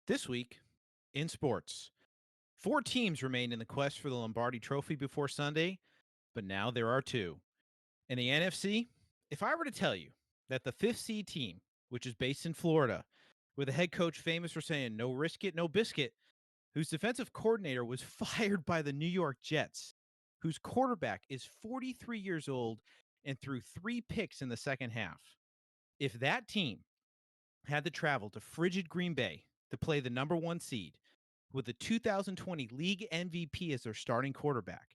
This week in sports, 4 teams remained in the quest for the Lombardi Trophy before Sunday, but now there are 2. In the NFC, if I were to tell you that the 5th seed team, which is based in Florida, with a head coach famous for saying no risk it, no biscuit, whose defensive coordinator was fired by the New York Jets, whose quarterback is 43 years old and threw 3 picks in the second half. If that team had to travel to frigid Green Bay to play the number 1 seed with the 2020 league MVP as their starting quarterback,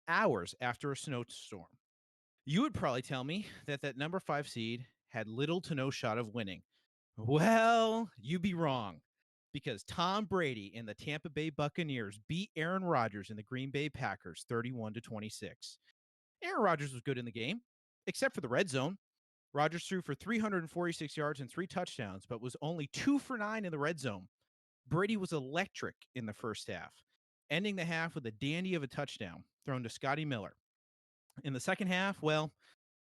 hours after a snowstorm, you would probably tell me that that number 5 seed had little to no shot of winning. Well, you'd be wrong, because Tom Brady and the Tampa Bay Buccaneers beat Aaron Rodgers and the Green Bay Packers 31-26. Aaron Rodgers was good in the game, except for the red zone. Rodgers threw for 346 yards and 3 touchdowns, but was only 2 for 9 in the red zone. Brady was electric in the first half, ending the half with a dandy of a touchdown thrown to Scotty Miller. In the second half, well,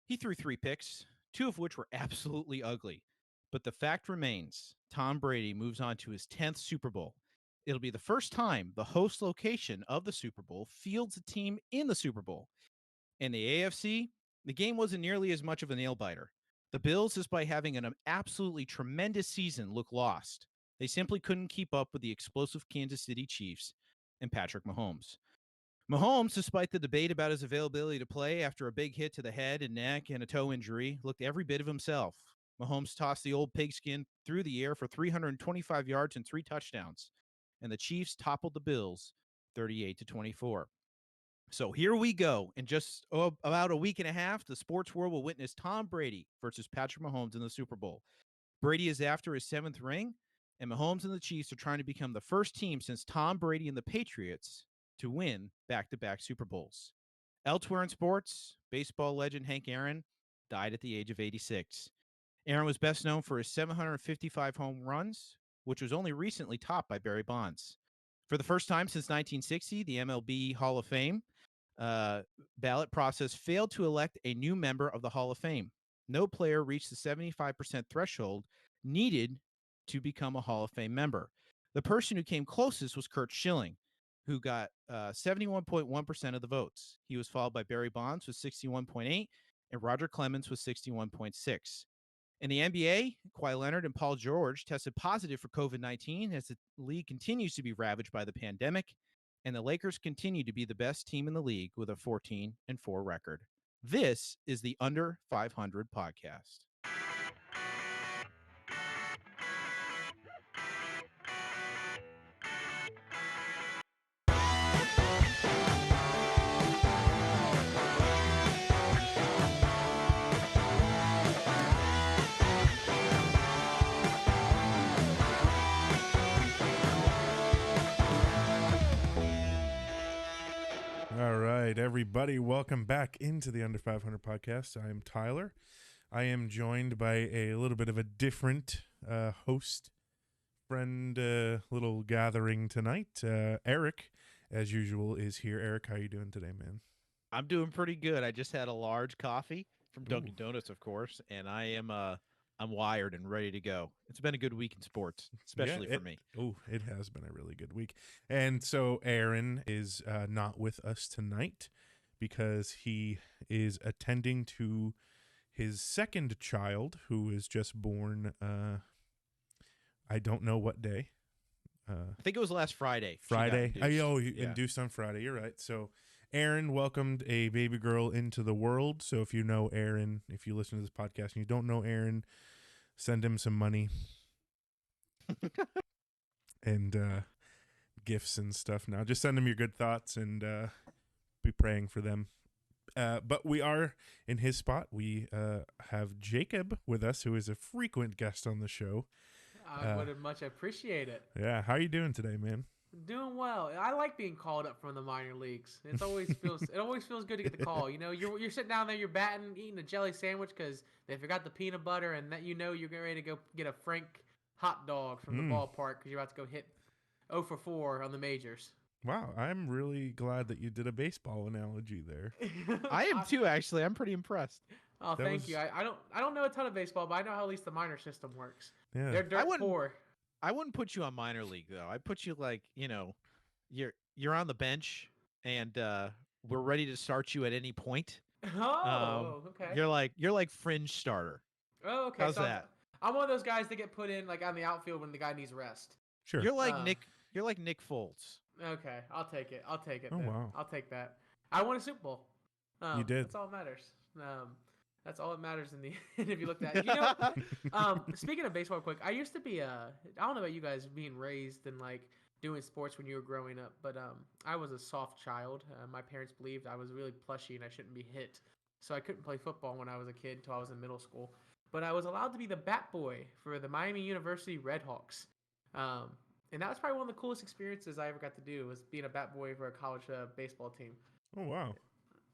he threw 3 picks, 2 of which were absolutely ugly. But the fact remains, Tom Brady moves on to his 10th Super Bowl. It'll be the first time the host location of the Super Bowl fields a team in the Super Bowl. In the AFC, the game wasn't nearly as much of a nail-biter. The Bills, despite having an absolutely tremendous season, look lost. They simply couldn't keep up with the explosive Kansas City Chiefs and Patrick Mahomes. Mahomes, despite the debate about his availability to play after a big hit to the head and neck and a toe injury, looked every bit of himself. Mahomes tossed the old pigskin through the air for 325 yards and 3 touchdowns, and the Chiefs toppled the Bills 38-24. So here we go. In just about a week and a half, the sports world will witness Tom Brady versus Patrick Mahomes in the Super Bowl. Brady is after his 7th ring, and Mahomes and the Chiefs are trying to become the first team since Tom Brady and the Patriots to win back-to-back Super Bowls. Elsewhere in sports, baseball legend Hank Aaron died at the age of 86. Aaron was best known for his 755 home runs, which was only recently topped by Barry Bonds. For the first time since 1960, the MLB Hall of Fame ballot process failed to elect a new member of the Hall of Fame. No player reached the 75% threshold needed to become a Hall of Fame member. The person who came closest was Curt Schilling, who got 71.1% of the votes. He was followed by Barry Bonds with 61.8% and Roger Clemens with 61.6%. In the NBA, Kawhi Leonard and Paul George tested positive for COVID-19 as the league continues to be ravaged by the pandemic, and the Lakers continue to be the best team in the league with a 14-4 record. This is the Under.500 podcast. All right, everybody, welcome back into the Under.500 podcast. I am Tyler. I am joined by a little bit of a different host, friend, little gathering tonight. Eric, as usual, is here. Eric, how are you doing today, man? I'm doing pretty good. I just had a large coffee from Dunkin' Donuts, of course, and I'm wired and ready to go. It's been a good week in sports, especially for me. Oh, it has been a really good week. And so Aaron is not with us tonight because he is attending to his second child, who is just born, I don't know what day. I think it was last Friday. Friday. Induced on Friday. You're right. So Aaron welcomed a baby girl into the world. So if you know Aaron, if you listen to this podcast and you don't know Aaron, send him some money and gifts and stuff. Now, just send him your good thoughts and be praying for them. But we are in his spot. We have Jacob with us, who is a frequent guest on the show. I would much appreciate it. Yeah, how are you doing today, man? Doing well. I like being called up from the minor leagues. It always feels good to get the call. You know, you're sitting down there, you're batting, eating a jelly sandwich because they forgot the peanut butter, and that you're getting ready to go get a Frank hot dog from the ballpark because you're about to go hit 0 for 4 on the majors. Wow, I'm really glad that you did a baseball analogy there. I am too, actually. I'm pretty impressed. Oh, thank you. I don't know a ton of baseball, but I know how at least the minor system works. Yeah. They're dirt poor. I wouldn't put you on minor league though. I put you like, you're on the bench and we're ready to start you at any point. Okay. You're like fringe starter. Oh, okay. How's So that? I'm one of those guys that get put in like on the outfield when the guy needs rest. Sure. You're like Nick Foles. Okay, I'll take it. I'll take it Oh, then. wow. I'll take that. I won a Super Bowl. You did. That's all that matters. That's all that matters in the end. If you looked at, speaking of baseball, quick, I used to be I don't know about you guys being raised and like doing sports when you were growing up, but I was a soft child. My parents believed I was really plushy and I shouldn't be hit, so I couldn't play football when I was a kid until I was in middle school. But I was allowed to be the bat boy for the Miami University Redhawks. And that was probably one of the coolest experiences I ever got to do was being a bat boy for a college baseball team. Oh, wow.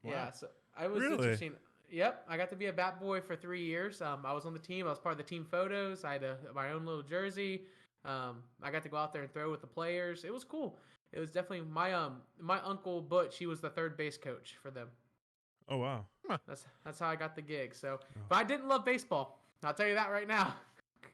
Yeah, so I was Really? interesting. Yep, I got to be a bat boy for 3 years. I was on the team. I was part of the team photos. I had my own little jersey. I got to go out there and throw with the players. It was cool. It was definitely my uncle Butch. He was the third base coach for them. Oh, wow. That's how I got the gig. So, Oh. but I didn't love baseball. I'll tell you that right now.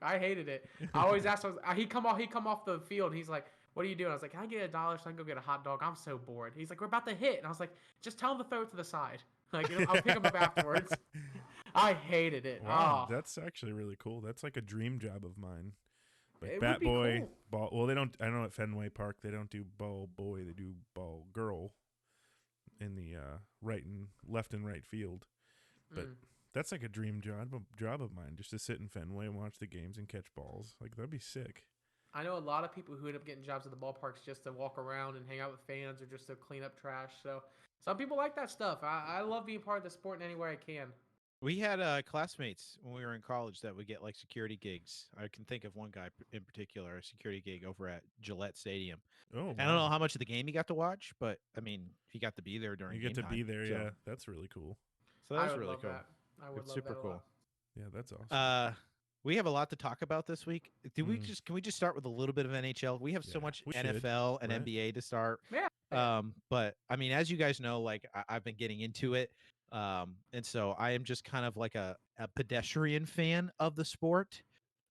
I hated it. I always asked. He come off the field. And he's like, "What are you doing?" I was like, "Can I get $1 so I can go get a hot dog?" I'm so bored. He's like, "We're about to hit," and I was like, "Just tell him to throw it to the side. Like, I'll pick him up afterwards." I hated it. Wow, Oh, that's actually really cool. That's like a dream job of mine. But It bat would be boy, cool. ball. Well, they don't. I know at Fenway Park they don't do ball boy. They do ball girl in the left and right field. But that's like a dream job of mine, just to sit in Fenway and watch the games and catch balls. Like that'd be sick. I know a lot of people who end up getting jobs at the ballparks just to walk around and hang out with fans or just to clean up trash. So some people like that stuff. I love being part of the sport in any way I can. We had classmates when we were in college that would get like security gigs. I can think of one guy in particular, a security gig over at Gillette Stadium. Oh, I don't know wow. how much of the game he got to watch, but I mean, he got to be there during You game get to time. be there. So, Yeah, that's really cool. so that I was would really love cool. that. I would It's love super that a cool. lot. Yeah, that's awesome. We have a lot to talk about this week. Mm. Can we just start with a little bit of NHL? We have so Yeah, much we should, NFL and right? NBA to start. Yeah. But I mean, as you guys know, like I've been getting into it. And so I am just kind of like a pedestrian fan of the sport.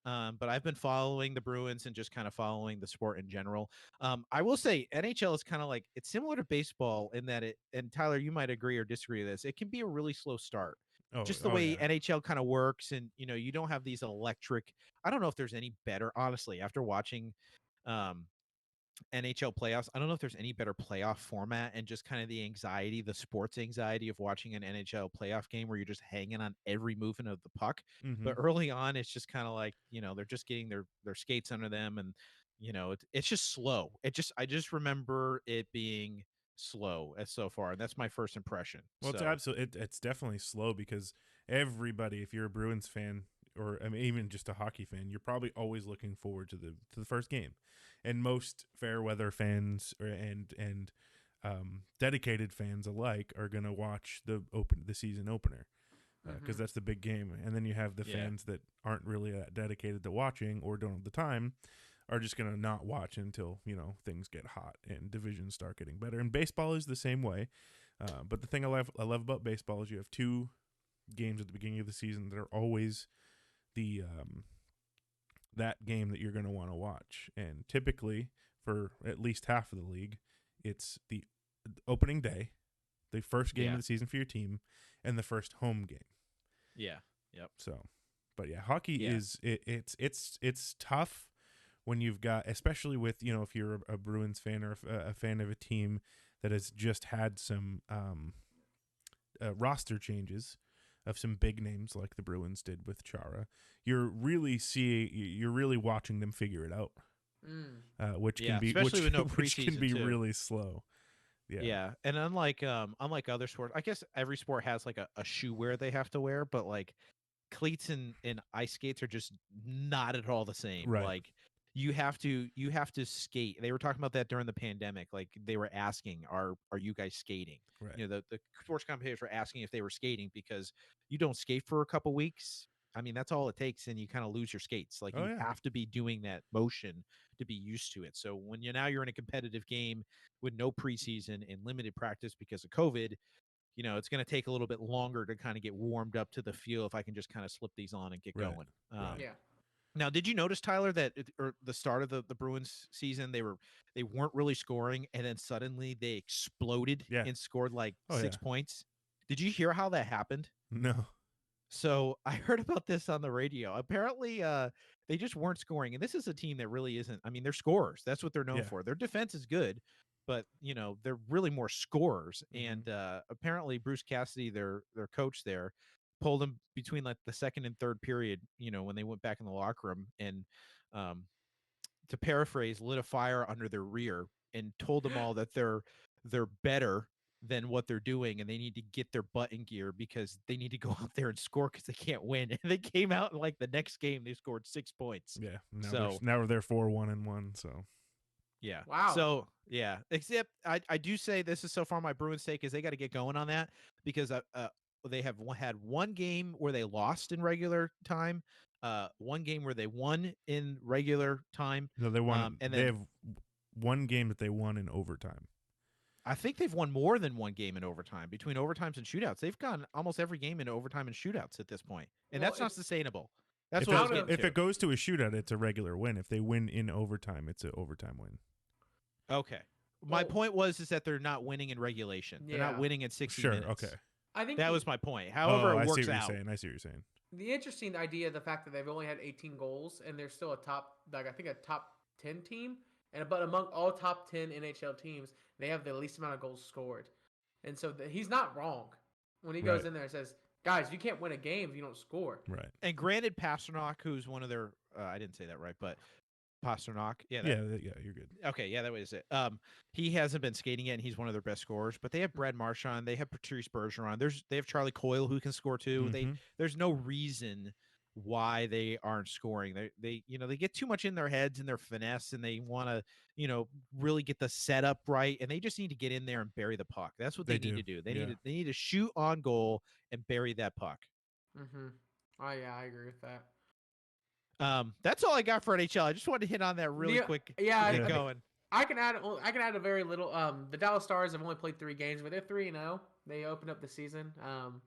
But I've been following the Bruins and just kind of following the sport in general. I will say NHL is kind of like it's similar to baseball in that and Tyler, you might agree or disagree with this. It can be a really slow start. Just the Oh way yeah. NHL kind of works, and you don't have these electric. I don't know if there's any better, honestly. After watching NHL playoffs, I don't know if there's any better playoff format and just kind of the anxiety, the sports anxiety of watching an NHL playoff game where you're just hanging on every movement of the puck. Mm-hmm. But early on, it's just kind of like, they're just getting their skates under them, and it's just slow. I just remember it being slow as so far, and that's my first impression. Well, it's absolutely it's definitely slow because everybody, if you're a Bruins fan or I mean, even just a hockey fan, you're probably always looking forward to the first game, and most fair weather fans and dedicated fans alike are gonna watch the season opener because that's the big game, and then you have the fans that aren't really that dedicated to watching or don't have the time. Are just going to not watch until, things get hot and divisions start getting better. And baseball is the same way. But the thing I love about baseball is you have 2 games at the beginning of the season that are always the that game that you're going to want to watch. And typically, for at least half of the league, it's the opening day, the first game of the season for your team, and the first home game. Yeah. Yep. So, but yeah, hockey is it's tough. When you've got, especially with, if you're a Bruins fan or a fan of a team that has just had some roster changes of some big names like the Bruins did with Chara, you're really watching them figure it out, which can be especially with no which can preseason, be too. really slow. Yeah, and unlike other sports, I guess every sport has like a shoe wear they have to wear, but like cleats and ice skates are just not at all the same. Right. Like you have to skate. They were talking about that during the pandemic. Like they were asking, "Are you guys skating?" Right. The sports commentators were asking if they were skating because you don't skate for a couple weeks. I mean, that's all it takes, and you kind of lose your skates. Like you have to be doing that motion to be used to it. So when you're in a competitive game with no preseason and limited practice because of COVID, it's going to take a little bit longer to kind of get warmed up to the feel if I can just kind of slip these on and get Right. going. Right. Yeah. Now, did you notice, Tyler, that or the start of the Bruins season, they weren't really scoring, and then suddenly they exploded Yeah. and scored like Oh, 6 yeah. points? Did you hear how that happened? No. So I heard about this on the radio. Apparently, they just weren't scoring, and this is a team that really isn't. I mean, they're scorers. That's what they're known Yeah. for. Their defense is good, but they're really more scorers. Mhm. And apparently, Bruce Cassidy, their coach there, pulled them between like the second and third period. When they went back in the locker room, and um, to paraphrase, lit a fire under their rear and told them all that they're better than what they're doing, and they need to get their butt in gear because they need to go out there and score because they can't win. And they came out and like the next game they scored 6 points. Yeah. So Now they're 4-1-1. So yeah. Wow. So yeah, except I do say this is so far my Bruins take is they got to get going on that because they have had one game where they lost in regular time, one game where they won in regular time. no, they won. And They then have one game that they won in overtime. I think they've won more than one game in overtime between overtimes and shootouts. They've gone almost every game into overtime and shootouts at this point, and Well, that's not if- sustainable. That's If what I it, was getting if to. it goes to a shootout, it's a regular win. If they win in overtime, it's an overtime win. Okay. My Well- point was is that they're not winning in regulation. They're not Yeah. winning in 60 Sure. minutes. Okay. I think That the- was my point. However, I it see works what out. you're saying. I see what you're saying. the interesting idea, the fact that they've only had 18 goals and they're still a top, like I think a top 10 team, but among all top 10 NHL teams, they have the least amount of goals scored, and so he's not wrong when he goes Right. in there and says, "Guys, you can't win a game if you don't score." Right. And granted, Pasternak, who's one of their, I didn't say that right, but Pasternak, yeah, Yeah. You're good. okay, yeah, that was it. He hasn't been skating yet, and he's one of their best scorers. But they have Brad Marchand, they have Patrice Bergeron. They have Charlie Coyle who can score too. Mhm. There's no reason why they aren't scoring. They get too much in their heads and their finesse, and they want to really get the setup right, and they just need to get in there and bury the puck. That's what they need to do. They need to shoot on goal and bury that puck. Mm-hmm. Oh yeah, I agree with that. That's all I got for NHL. I just wanted to hit on that really quick. Yeah, to get I- going. I can add a very little. The Dallas Stars have only played 3 games, but they're 3-0. They opened up the season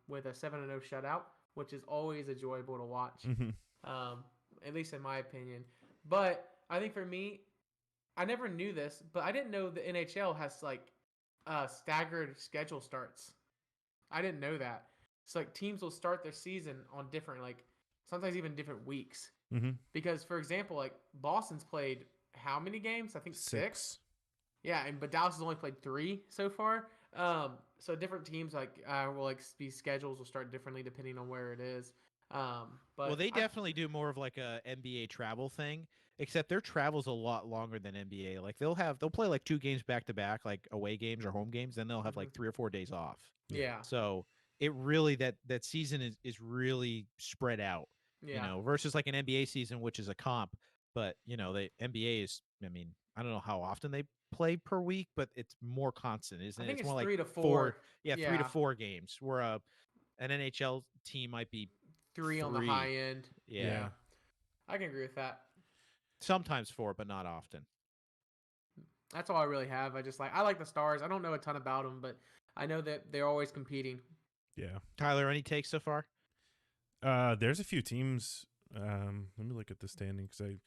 with a 7-0 shutout, which is always enjoyable to watch. Mhm. At least in my opinion. But I think for me, I never knew this, but I didn't know the NHL has like staggered schedule starts. I didn't know that. So like teams will start their season on different, like sometimes even different weeks. Mhm. Because for example, like Boston's played how many games? I think 6. 6. Yeah, but Dallas has only played 3 so far. So different teams will like these schedules will start differently depending on where it is. But Well, they definitely do more of like a NBA travel thing, except their travel's a lot longer than NBA. Like they'll play like 2 games back to back, like away games or home games, then they'll have like 3 or 4 days off. Yeah. So it really that season is really spread out. Yeah. Versus like an NBA season, which is a comp. But the NBA is, I mean, I don't know how often they play per week, but it's more constant, isn't I it? think it's more 3 like to 4. 3 to Yeah. 4 games. Where an NHL team might be 3 on the 3. high end. Yeah. I can agree with that. Sometimes 4, but not often. That's all I really have. I like the Stars. I don't know a ton about them, but I know that they're always competing. Yeah. Tyler, any takes so far? There's a few teams. Let me look at the standing because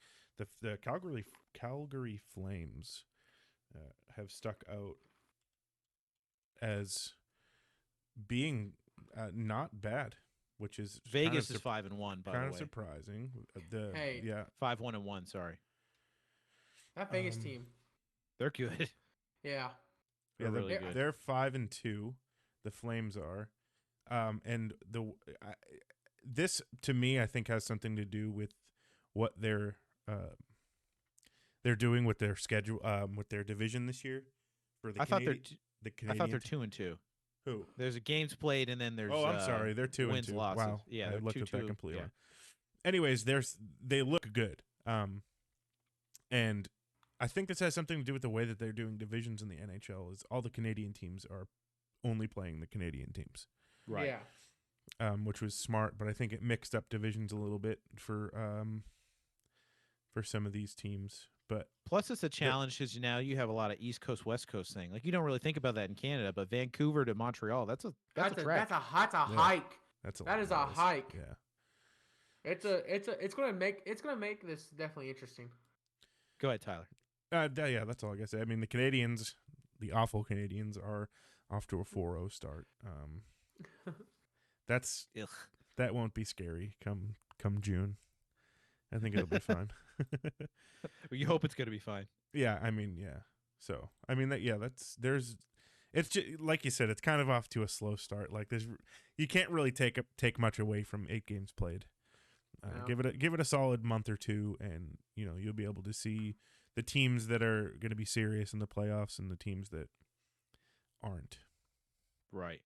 the Calgary Flames have stuck out as being not bad, which is Vegas is 5-1, by the kind way. of surprising. Hey. Yeah, 5-1-1. Sorry, That Vegas team. they're good. Yeah. They're really they're- good. they're 5-2. The Flames are, and this to me I think has something to do with what they're doing with their schedule, with their division this year. For the I thought they're the I thought they're Canadian 2-2. Who? There's a games played, and then there's. Oh, I'm sorry. They're 2-2. wins, losses. Wow. Yeah, I they're looked at 2-2. that completely. Yeah. Anyways, they look good. And I think this has something to do with the way that they're doing divisions in the NHL. Is all the Canadian teams are only playing the Canadian teams, Right. Yeah. which was smart. But I think it mixed up divisions a little bit for some of these teams. But Plus, it's a challenge because now you have a lot of East Coast, West Coast thing. Like you don't really think about that in Canada, but Vancouver to Montreal, that's a trek. That's a hike. That's a That lot is of a miles. hike. Yeah. It's gonna make this definitely interesting. Go ahead, Tyler. Yeah, that's all I gotta say. I mean, the Canadians, the awful Canadians, are off to a 4-0 start. That's Ugh. that won't be scary come June. I think it'll be fine. You hope it's going to be fine. Yeah, I mean, yeah. So, I mean it's just, like you said, it's kind of off to a slow start. Like you can't really take much away from 8 games played. No. Give it a solid month or two, and you'll be able to see the teams that are going to be serious in the playoffs and the teams that aren't. Right.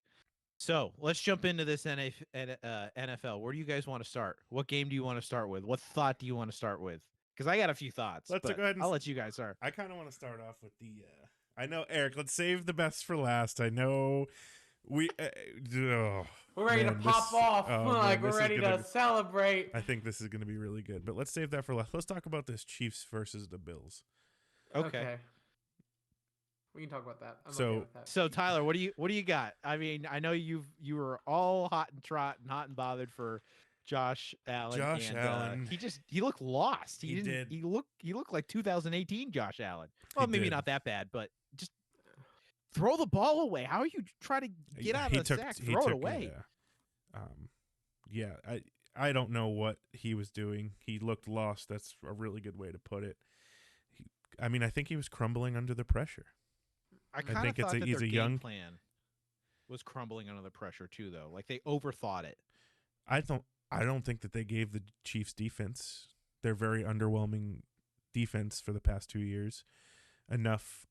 So let's jump into this NFL. Where do you guys want to start? What game do you want to start with? What thought do you want to start with? Because I got a few thoughts. Let's but go ahead and I'll let you guys start. I kind of want to start off with the. I know, Eric. Let's save the best for last. I know we. We're ready to pop off. Like we're ready to celebrate. I think this is going to be really good. But let's save that for last. Let's talk about this Chiefs versus the Bills. Okay. We can talk about that. I'm So- okay with that. So Tyler, what do you got? I mean, I know you were all hot and bothered for Josh Allen. Josh Allen. He looked lost. He did. He looked like 2018 Josh Allen. Well, He maybe did. not that bad, but just throw the ball away. How are you trying to get out of the sack? Throw it away. Yeah. I don't know what he was doing. He looked lost. That's a really good way to put it. I think he was crumbling under the pressure. I kind of think thought that he's their a game young- plan was crumbling under the pressure too, though. Like they overthought it. I don't think that they gave the Chiefs defense, their very underwhelming defense for the past 2 years, enough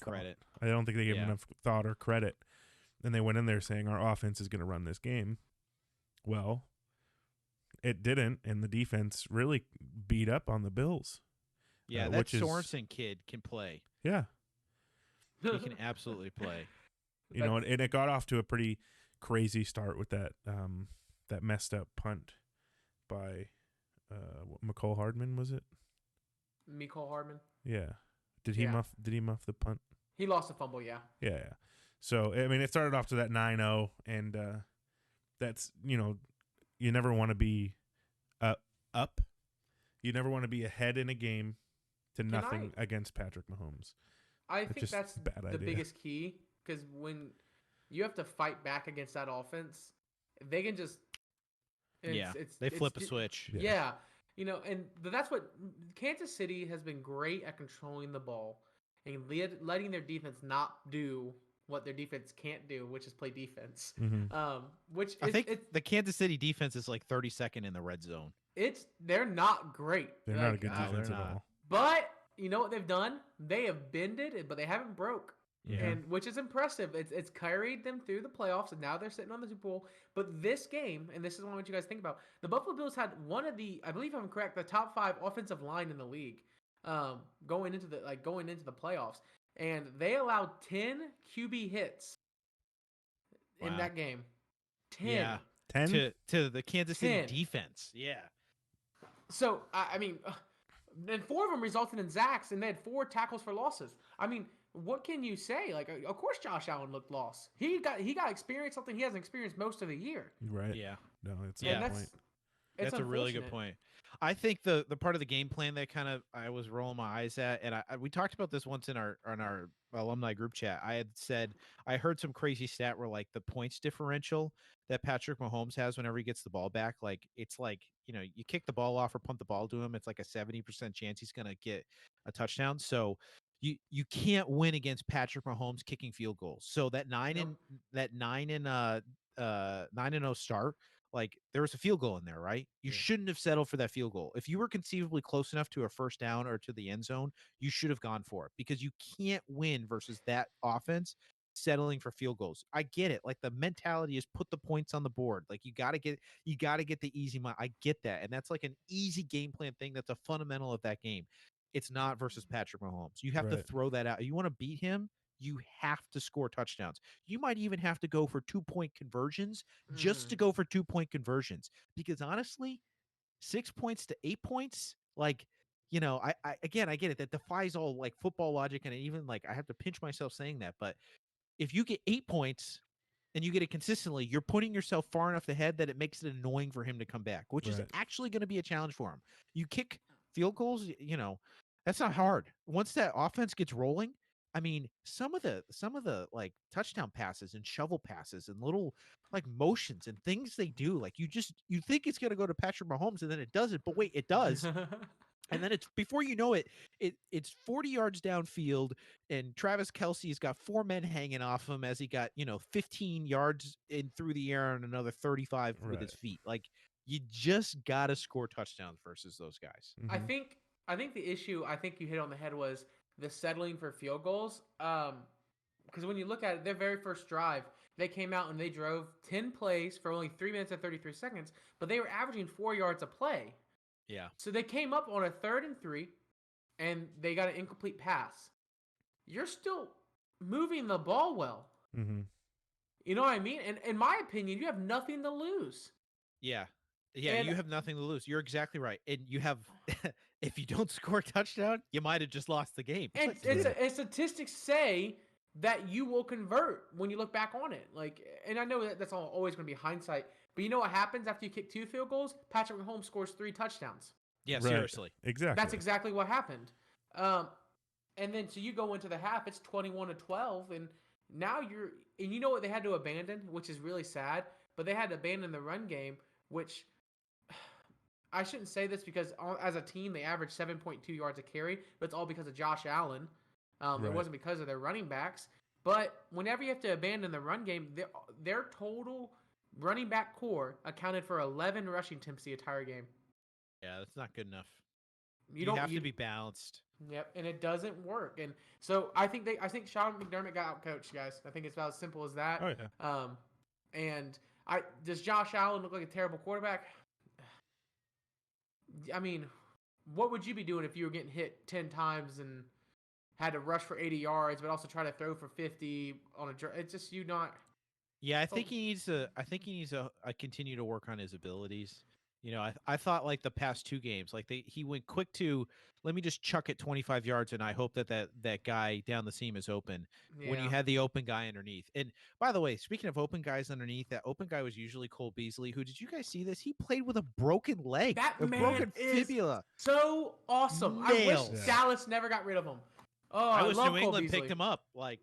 Credit. I don't think they gave Yeah. them enough thought or credit. And they went in there saying our offense is going to run this game. Well, it didn't, and the defense really beat up on the Bills. Yeah, that which is- Sorensen kid can play. Yeah. He can absolutely play. And it got off to a pretty crazy start with that that messed up punt by McCole Hardman, was it? Mecole Hardman. Yeah. Did he Yeah. muff the punt? He lost a fumble. Yeah. Yeah. So, it started off to that 9-0, and that's, you never want to be up. You never want to be ahead in a game to nothing against Patrick Mahomes. I think just that's a bad the idea. biggest key, because when you have to fight back against that offense, they can just They flip a switch. Yeah. But that's what Kansas City has been great at controlling the ball and letting their defense not do what their defense can't do, which is play defense. Mm-hmm. Which I think the Kansas City defense is like 32nd in the red zone. they're not great. They're not a good defense at all. But you know what they've done? They have bended, but they haven't broke. Yeah. And which is impressive. It's carried them through the playoffs, and now they're sitting on the Super Bowl. But this game, and this is what I want you guys to think about, the Buffalo Bills had one of the, I believe if I'm correct, the top 5 offensive line in the league, going into the playoffs, and they allowed 10 QB hits in Wow. that game. 10. Yeah. 10? To the Kansas City 10. defense. Yeah. So and 4 of them resulted in sacks, and they had 4 tackles for losses. I mean, what can you say? Like, of course, Josh Allen looked lost. He got experience, something he hasn't experienced most of the year. Right. Yeah. No, it's a Yeah. good point. That's a really good point. I think the part of the game plan that kind of I was rolling my eyes at, and we talked about this once in our alumni group chat. I had said I heard some crazy stat where like the points differential that Patrick Mahomes has whenever he gets the ball back, like it's like you kick the ball off or punt the ball to him, it's like a 70% chance he's gonna get a touchdown. So you can't win against Patrick Mahomes kicking field goals. So that 9 and 0 start. Like there was a field goal in there, right? You shouldn't have settled for that field goal. If you were conceivably close enough to a first down or to the end zone, you should have gone for it because you can't win versus that offense settling for field goals. I get it. Like the mentality is put the points on the board. Like you got to get the easy money. I get that. And that's like an easy game plan thing. That's a fundamental of that game. It's not versus Patrick Mahomes. You have to throw that out. You want to beat him, you have to score touchdowns. You might even have to go for 2-point conversions just to go for 2-point conversions. Because honestly, 6 points to 8 points, like, I get it. That defies all like football logic. And even like, I have to pinch myself saying that. But if you get 8 points, and you get it consistently, you're putting yourself far enough ahead that it makes it annoying for him to come back, which is Right. actually going to be a challenge for him. You kick field goals, that's not hard. Once that offense gets rolling, I mean, some of the like touchdown passes and shovel passes and little like motions and things they do, like you think it's going to go to Patrick Mahomes and then it doesn't, but wait, it does. And then it's before you know it, it's 40 yards downfield, and Travis Kelce's got 4 men hanging off him as he got 15 yards in through the air and another 35 with his Right. feet. Like you just gotta score touchdowns versus those guys. I Mhm. think I think the issue I think you hit on the head was the settling for field goals. Because when you look at it, their very first drive, they came out and they drove 10 plays for only 3 minutes and 33 seconds, but they were averaging 4 yards a play. Yeah. So they came up on a 3rd and 3, and they got an incomplete pass. You're still moving the ball well. Mhm. You know what I mean? And in my opinion, you have nothing to lose. Yeah. Yeah, And you have nothing to lose. You're exactly right. And you have if you don't score a touchdown, you might have just lost the game. and statistics say that you will convert when you look back on it. Like, and I know that's always going to be hindsight, but you know what happens after you kick 2 field goals? Patrick Mahomes scores 3 touchdowns. Yeah, Right. seriously. Exactly. That's exactly what happened. And then so you go into the half, it's 21-12, and now you know what they had to abandon, which is really sad, but they had to abandon the run game, which I shouldn't say this because as a team they averaged 7.2 yards a carry, but it's all because of Josh Allen. Right. It wasn't because of their running backs. But whenever you have to abandon the run game, their total running back core accounted for 11 rushing attempts the entire game. Yeah, that's not good enough. You You have to be balanced. Yep, and it doesn't work. And so I think Sean McDermott got outcoached, guys. I think it's about as simple as that. Oh yeah. And does Josh Allen look like a terrible quarterback? I mean, what would you be doing if you were getting hit 10 times and had to rush for 80 yards, but also try to throw for 50 on a? It's just you not. Yeah, I think he needs to. I think he needs to continue to work on his abilities. I thought like the past 2 games, like he went quick to let me just chuck it 25 yards, and I hope that guy down the seam is open. Yeah. When you had the open guy underneath. And by the way, speaking of open guys underneath, that open guy was usually Cole Beasley. Who did you guys see this? He played with a broken leg, That a man broken is fibula. so awesome. Nails. I wish Dallas never got rid of him. Oh, I I wish love New Cole England Beasley. picked him up. Like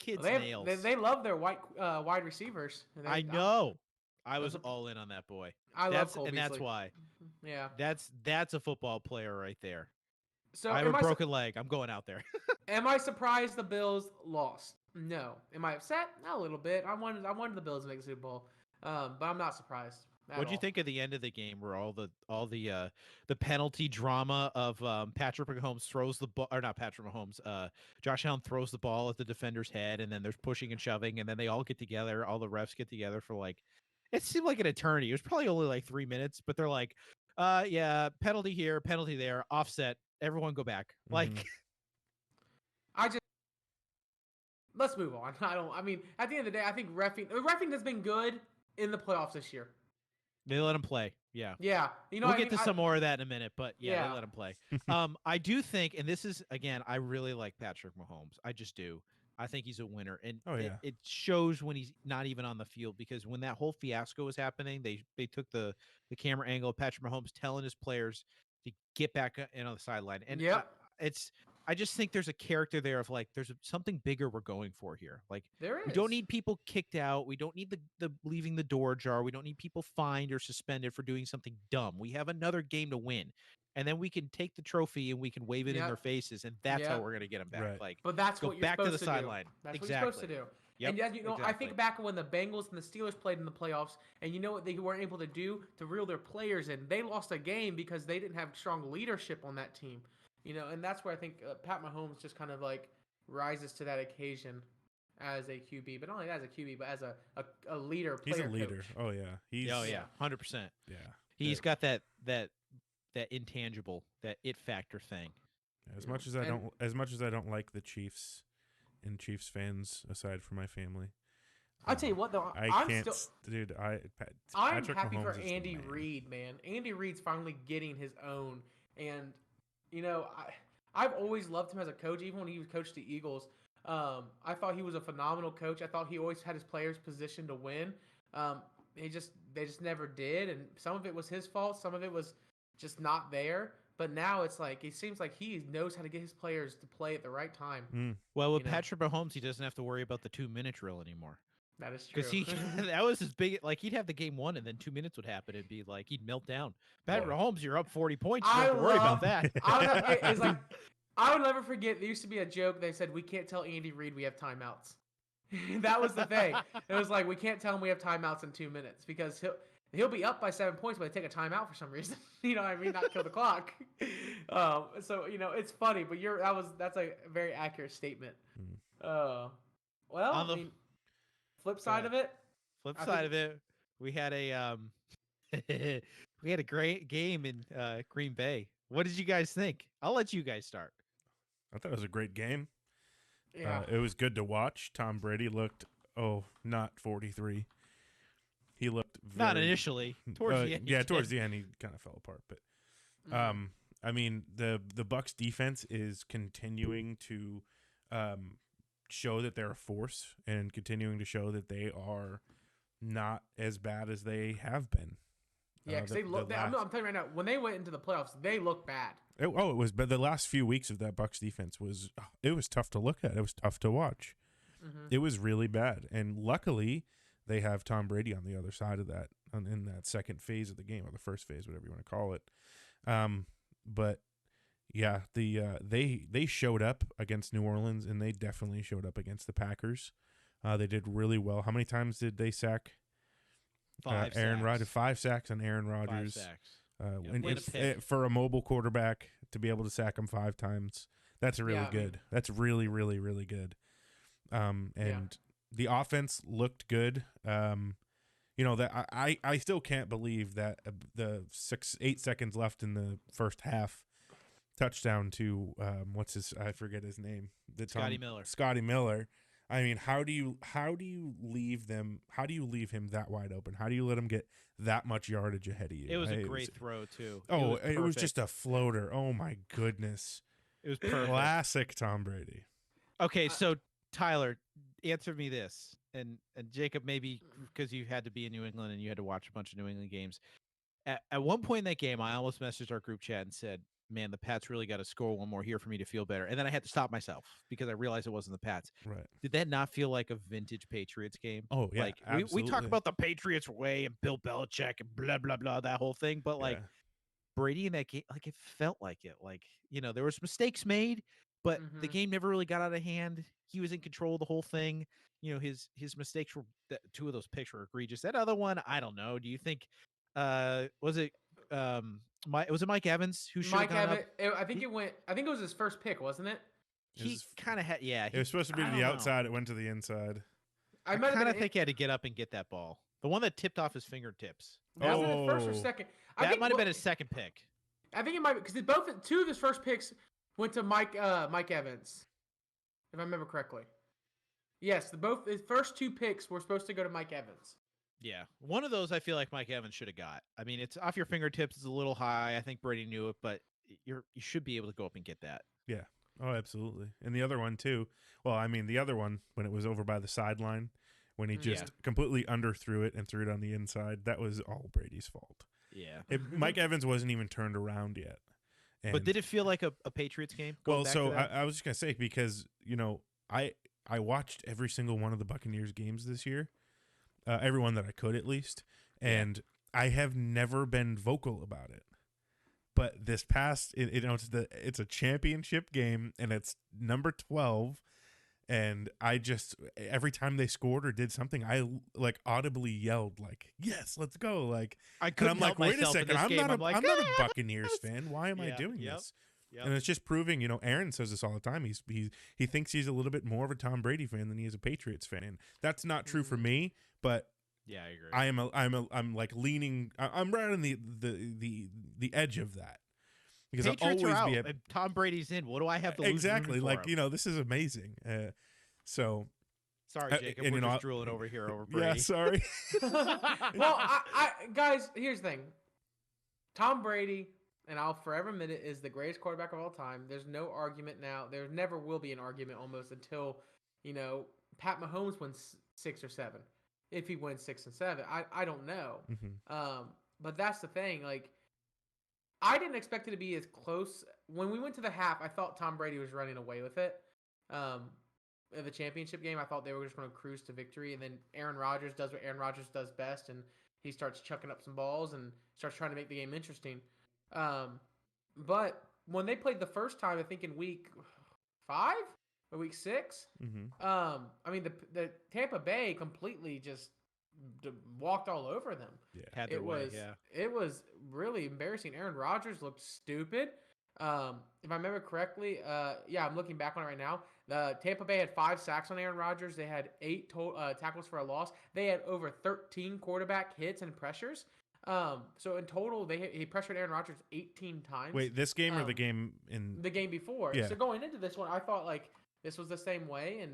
kids They nails. they love their wide receivers. And I know. I was all in on that boy. I love Cole and Beasley. that's why. Yeah. That's a football player right there. So I have a broken leg. I'm going out there. am I surprised the Bills lost? No. Am I upset? A little bit. I wanted the Bills to make the Super Bowl, but I'm not surprised. What do you think of the end of the game, where all the penalty drama of Patrick Mahomes throws the ball, or not Patrick Mahomes, Josh Allen throws the ball at the defender's head, and then there's pushing and shoving, and then they all get together, all the refs get together for like, it seemed like an eternity. It was probably only like 3 minutes, but they're like, yeah, penalty here, penalty there, offset, everyone go back. Mhm. Like, Let's move on. I mean, at the end of the day, I think refing has been good in the playoffs this year. they let him play. Yeah. Yeah, We'll get to some more of that in a minute, but yeah, Yeah. they let him play. I do think, and this is again, I really like Patrick Mahomes. I just do. I think he's a winner, and Oh, yeah. it shows when he's not even on the field, because when that whole fiasco was happening, they took the camera angle of Patrick Mahomes telling his players to get back in on the sideline, and Yep. I just think there's a character there of like there's something bigger we're going for here. Like There is. we don't need people kicked out. We don't need the leaving the door ajar. We don't need people fined or suspended for doing something dumb. We have another game to win. And then we can take the trophy and we can wave it in their Yep. faces, and that's how Yep. we're gonna get them back. Right. Like, But that's go what you're back to supposed the to sideline. do. That's Exactly. what you're supposed to do. Yep, And I exactly. think back when the Bengals and the Steelers played in the playoffs, and you know what they weren't able to do to reel their players in? They lost a game because they didn't have strong leadership on that team. And that's where I think Pat Mahomes just kind of like rises to that occasion as a QB, but not only as a QB, but as a leader, player. He's a leader. Coach. Oh yeah. He's 100%. yeah. He's got that intangible, that it factor thing. As much as I don't like the Chiefs and Chiefs fans, aside from my family. I tell you what, though, I'm happy Mahomes for is the Andy man. Reid, man. Andy Reid's finally getting his own, and I've always loved him as a coach, even when he was coached the Eagles. I thought he was a phenomenal coach. I thought he always had his players positioned to win. They just never did, and some of it was his fault. Some of it was just not there. But now it's like it seems like he knows how to get his players to play at the right time. Well, with Patrick Mahomes, he doesn't have to worry about the 2-minute drill anymore. That is true. Because that was his big. Like he'd have the game won, and then 2 minutes would happen. It'd be like he'd melt down. Patrick Mahomes, you're up 40 points. You don't have to worry about that. I would never forget. There used to be a joke. They said we can't tell Andy Reid we have timeouts. That was the thing. It was like we can't tell him we have timeouts in 2 minutes because he'll be up by 7 points, but they take a timeout for some reason. You know what I mean? Not kill the clock. So it's funny, but that's a very accurate statement. Flip side of it. We had a great game in Green Bay. What did you guys think? I'll let you guys start. I thought it was a great game. Yeah. It was good to watch. Tom Brady looked, not 43. He looked not initially. Towards the end. Yeah, towards the end he kind of fell apart. But I mean, the Bucs defense is continuing to show that they're a force and continuing to show that they are not as bad as they have been. Yeah, because I'm telling you right now, when they went into the playoffs, they looked bad. It was, but the last few weeks of that Bucs defense was tough to look at. It was tough to watch. It was really bad, and luckily they have Tom Brady on the other side of that, in that second phase of the game, or the first phase, whatever you want to call it. But yeah, they showed up against New Orleans, and they definitely showed up against the Packers. They did really well. How many times did they sack? 5 Aaron sacks. Rodgers, 5 sacks on Aaron 5 Rodgers. sacks. For a mobile quarterback to be able to sack him 5 times, that's really good. That's really, really, really good. The offense looked good. That I still can't believe that the 8 seconds left in the first half touchdown to I forget his name. Scotty Miller. I mean, how do you leave them? How do you leave him that wide open? How do you let him get that much yardage ahead of you? It was a great throw too. It was just a floater. Oh my goodness. It was perfect. Classic Tom Brady. Okay, so Tyler, answer me this, and Jacob, maybe because you had to be in New England and you had to watch a bunch of New England games. At one point in that game, I almost messaged our group chat and said, man, the Pats really got to score one more here for me to feel better. And then I had to stop myself because I realized it wasn't the Pats. Right. Did that not feel like a vintage Patriots game? Oh, yeah. Like we talk about the Patriots way and Bill Belichick and blah, blah, blah, that whole thing. But like Brady in that game, like it felt like it. Like, there was mistakes made, but the game never really got out of hand. He was in control of the whole thing. His mistakes were, 2 of those picks were egregious. That other one, I don't know. Do you think, was it Mike Evans who should have gone up? I think it was his first pick, wasn't it? He kind of had, it was supposed to be to the outside. It went to the inside. I kind of think he had to get up and get that ball. The one that tipped off his fingertips. Was it first or second? That might have been his second pick. I think it might be because 2 of his first picks went to Mike Evans, if I remember correctly. Yes, his first 2 picks were supposed to go to Mike Evans. Yeah, one of those I feel like Mike Evans should have got. I mean, it's off your fingertips. It's a little high. I think Brady knew it, but you should be able to go up and get that. Yeah. Oh, absolutely. And the other one too. Well, I mean, the other one when it was over by the sideline, when he just completely underthrew it and threw it on the inside, that was all Brady's fault. Yeah. Mike Evans wasn't even turned around yet. But did it feel like a Patriots game? Well, so I was just gonna say because I watched every single one of the Buccaneers games this year. Everyone that I could at least, and I have never been vocal about it. But this past, it's a championship game, and it's number 12, and I just every time they scored or did something, I like audibly yelled like, "Yes, let's go!" Like, and I'm like, wait a second, I'm not a Buccaneers fan. Why am I doing this? Yep. And it's just proving, Aaron says this all the time. He thinks he's a little bit more of a Tom Brady fan than he is a Patriots fan. That's not true for me, but yeah, I agree. I'm like leaning. I'm right on the edge of that because Patriots I'll are always out. be Tom Brady's in. What do I have to lose? Exactly. Like this is amazing. So sorry, Jacob. We're just drooling over here over Brady. Yeah, sorry. Well, guys, here's the thing. Tom Brady. and I'll forever admit it, is the greatest quarterback of all time. There's no argument now. There never will be an argument almost until, Pat Mahomes wins 6 or 7. If he wins 6 and 7, I don't know. But that's the thing. Like, I didn't expect it to be as close. When we went to the half, I thought Tom Brady was running away with it. In the championship game, I thought they were just going to cruise to victory, and then Aaron Rodgers does what Aaron Rodgers does best, and he starts chucking up some balls and starts trying to make the game interesting. But when they played the first time, I think in week 5 or week 6, I mean the Tampa Bay completely just walked all over them. Yeah, had their way. It was really embarrassing. Aaron Rodgers looked stupid. If I remember correctly, I'm looking back on it right now. The Tampa Bay had 5 sacks on Aaron Rodgers. They had 8 tackles for a loss. They had over 13 quarterback hits and pressures. So in total, he pressured Aaron Rodgers 18 times. Wait, this game or the game in the game before? Yeah. So going into this one, I thought like this was the same way, and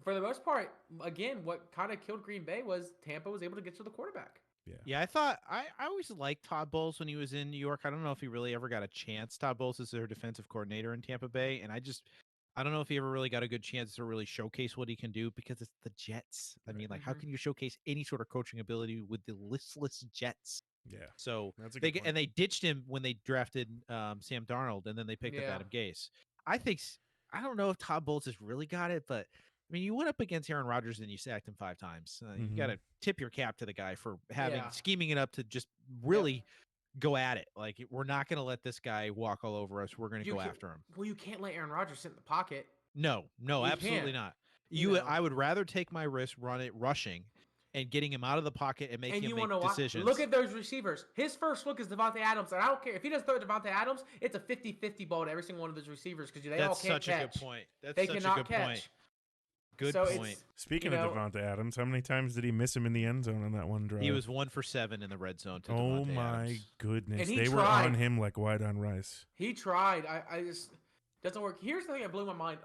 for the most part, again, what kind of killed Green Bay was Tampa was able to get to the quarterback. Yeah, I thought I always liked Todd Bowles when he was in New York. I don't know if he really ever got a chance. Todd Bowles is their defensive coordinator in Tampa Bay, and I don't know if he ever really got a good chance to really showcase what he can do because it's the Jets. I mean, like, how can you showcase any sort of coaching ability with the listless Jets? Yeah. So That's a good point. and they ditched him when they drafted Sam Darnold, and then they picked up Adam Gase. I don't know if Todd Bowles has really got it, but I mean, you went up against Aaron Rodgers and you sacked him 5 times. You got to tip your cap to the guy for scheming it up to just really go at it. Like, we're not going to let this guy walk all over us. We're going to go after him. Well, you can't let Aaron Rodgers sit in the pocket. No, absolutely not. I would rather take my risk rushing and getting him out of the pocket and making him make decisions. Look at those receivers. His first look is Devontae Adams, and I don't care if he doesn't throw it to Devontae Adams. It's a 50-50 ball to every single one of those receivers because they all can't catch. That's such a good point. They cannot catch. Good point. Speaking of Devontae Adams, how many times did he miss him in the end zone on that one drive? He was 1 for 7 in the red zone. To oh Devontae my Adams. goodness, they were on him like white on rice. He tried. I just doesn't work. Here's the thing that blew my mind.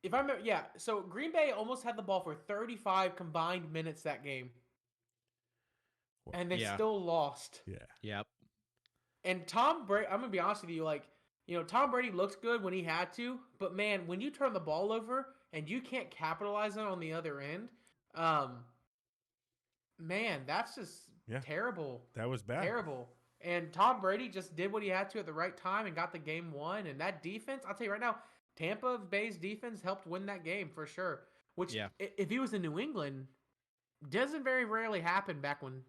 If I remember, so Green Bay almost had the ball for 35 combined minutes that game, and they still lost. Yeah. Yep. And Tom Brady, I'm gonna be honest with you, like, Tom Brady looks good when he had to, but man, when you turn the ball over and you can't capitalize on the other end, man, that's just terrible. That was bad. Terrible. And Tom Brady just did what he had to at the right time and got the game won. And that defense, I'll tell you right now, Tampa Bay's defense helped win that game for sure. Which, if he was in New England, doesn't very rarely happen back when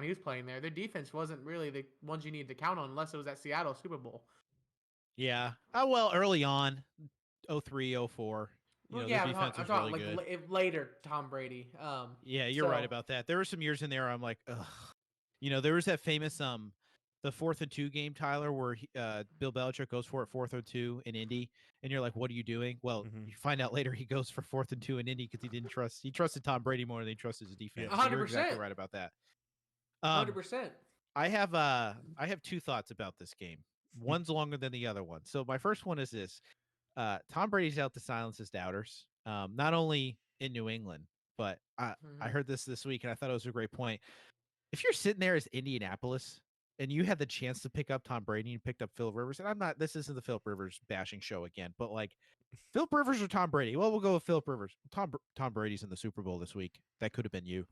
he was playing there. Their defense wasn't really the ones you need to count on unless it was that Seattle Super Bowl. Yeah. Well, early on, 03, 04. The defense was really good. Later, Tom Brady. You're right about that. There were some years in there I'm like, ugh. There was that famous the 4th and 2 game, Tyler, where Bill Belichick goes for it 4th and 2 in Indy, and you're like, what are you doing? Well, you find out later he goes for 4th and 2 in Indy because he trusted Tom Brady more than he trusted his defense. 100%. So you're exactly right about that. 100%. I have 2 thoughts about this game. One's longer than the other one. So my first one is this. Tom Brady's out to silence his doubters, not only in New England, but I heard this week, and I thought it was a great point. If you're sitting there as Indianapolis and you had the chance to pick up Tom Brady and picked up Philip Rivers, and this isn't the Philip Rivers bashing show again, but like Philip Rivers or Tom Brady? Well, we'll go with Philip Rivers. Tom Brady's in the Super Bowl this week. That could have been you.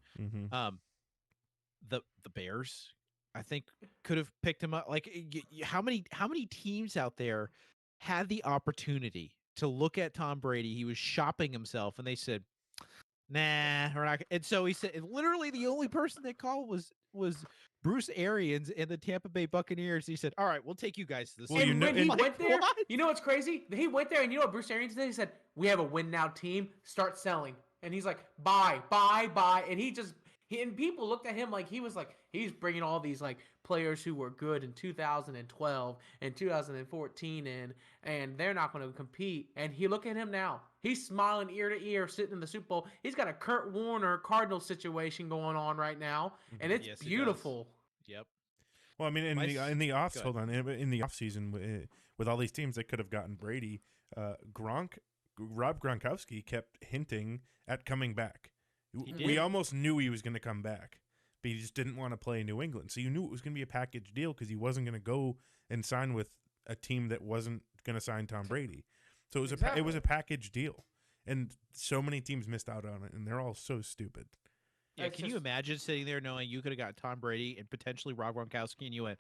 The Bears, I think, could have picked him up. Like, how many teams out there had the opportunity to look at Tom Brady? He was shopping himself, and they said, "Nah, we're not." And so he said, literally, the only person that called was Bruce Arians and the Tampa Bay Buccaneers. He said, "All right, we'll take you guys to the." Well, when he went there, you know what's crazy? He went there, and you know what Bruce Arians did? He said, "We have a win now team. Start selling." And he's like, "Buy," and people looked at him like he's bringing all these like players who were good in 2012 and 2014 in, and they're not going to compete. And he look at him now. He's smiling ear to ear, sitting in the Super Bowl. He's got a Kurt Warner Cardinals situation going on right now, and it's beautiful. Yep. Well, I mean, in the off season with all these teams that could have gotten Brady, Rob Gronkowski kept hinting at coming back. We almost knew he was going to come back, but he just didn't want to play New England. So you knew it was going to be a package deal because he wasn't going to go and sign with a team that wasn't going to sign Tom Brady. So it was it was a package deal, and so many teams missed out on it, and they're all so stupid. Yeah, can you imagine sitting there knowing you could have got Tom Brady and potentially Rob Gronkowski, and you went,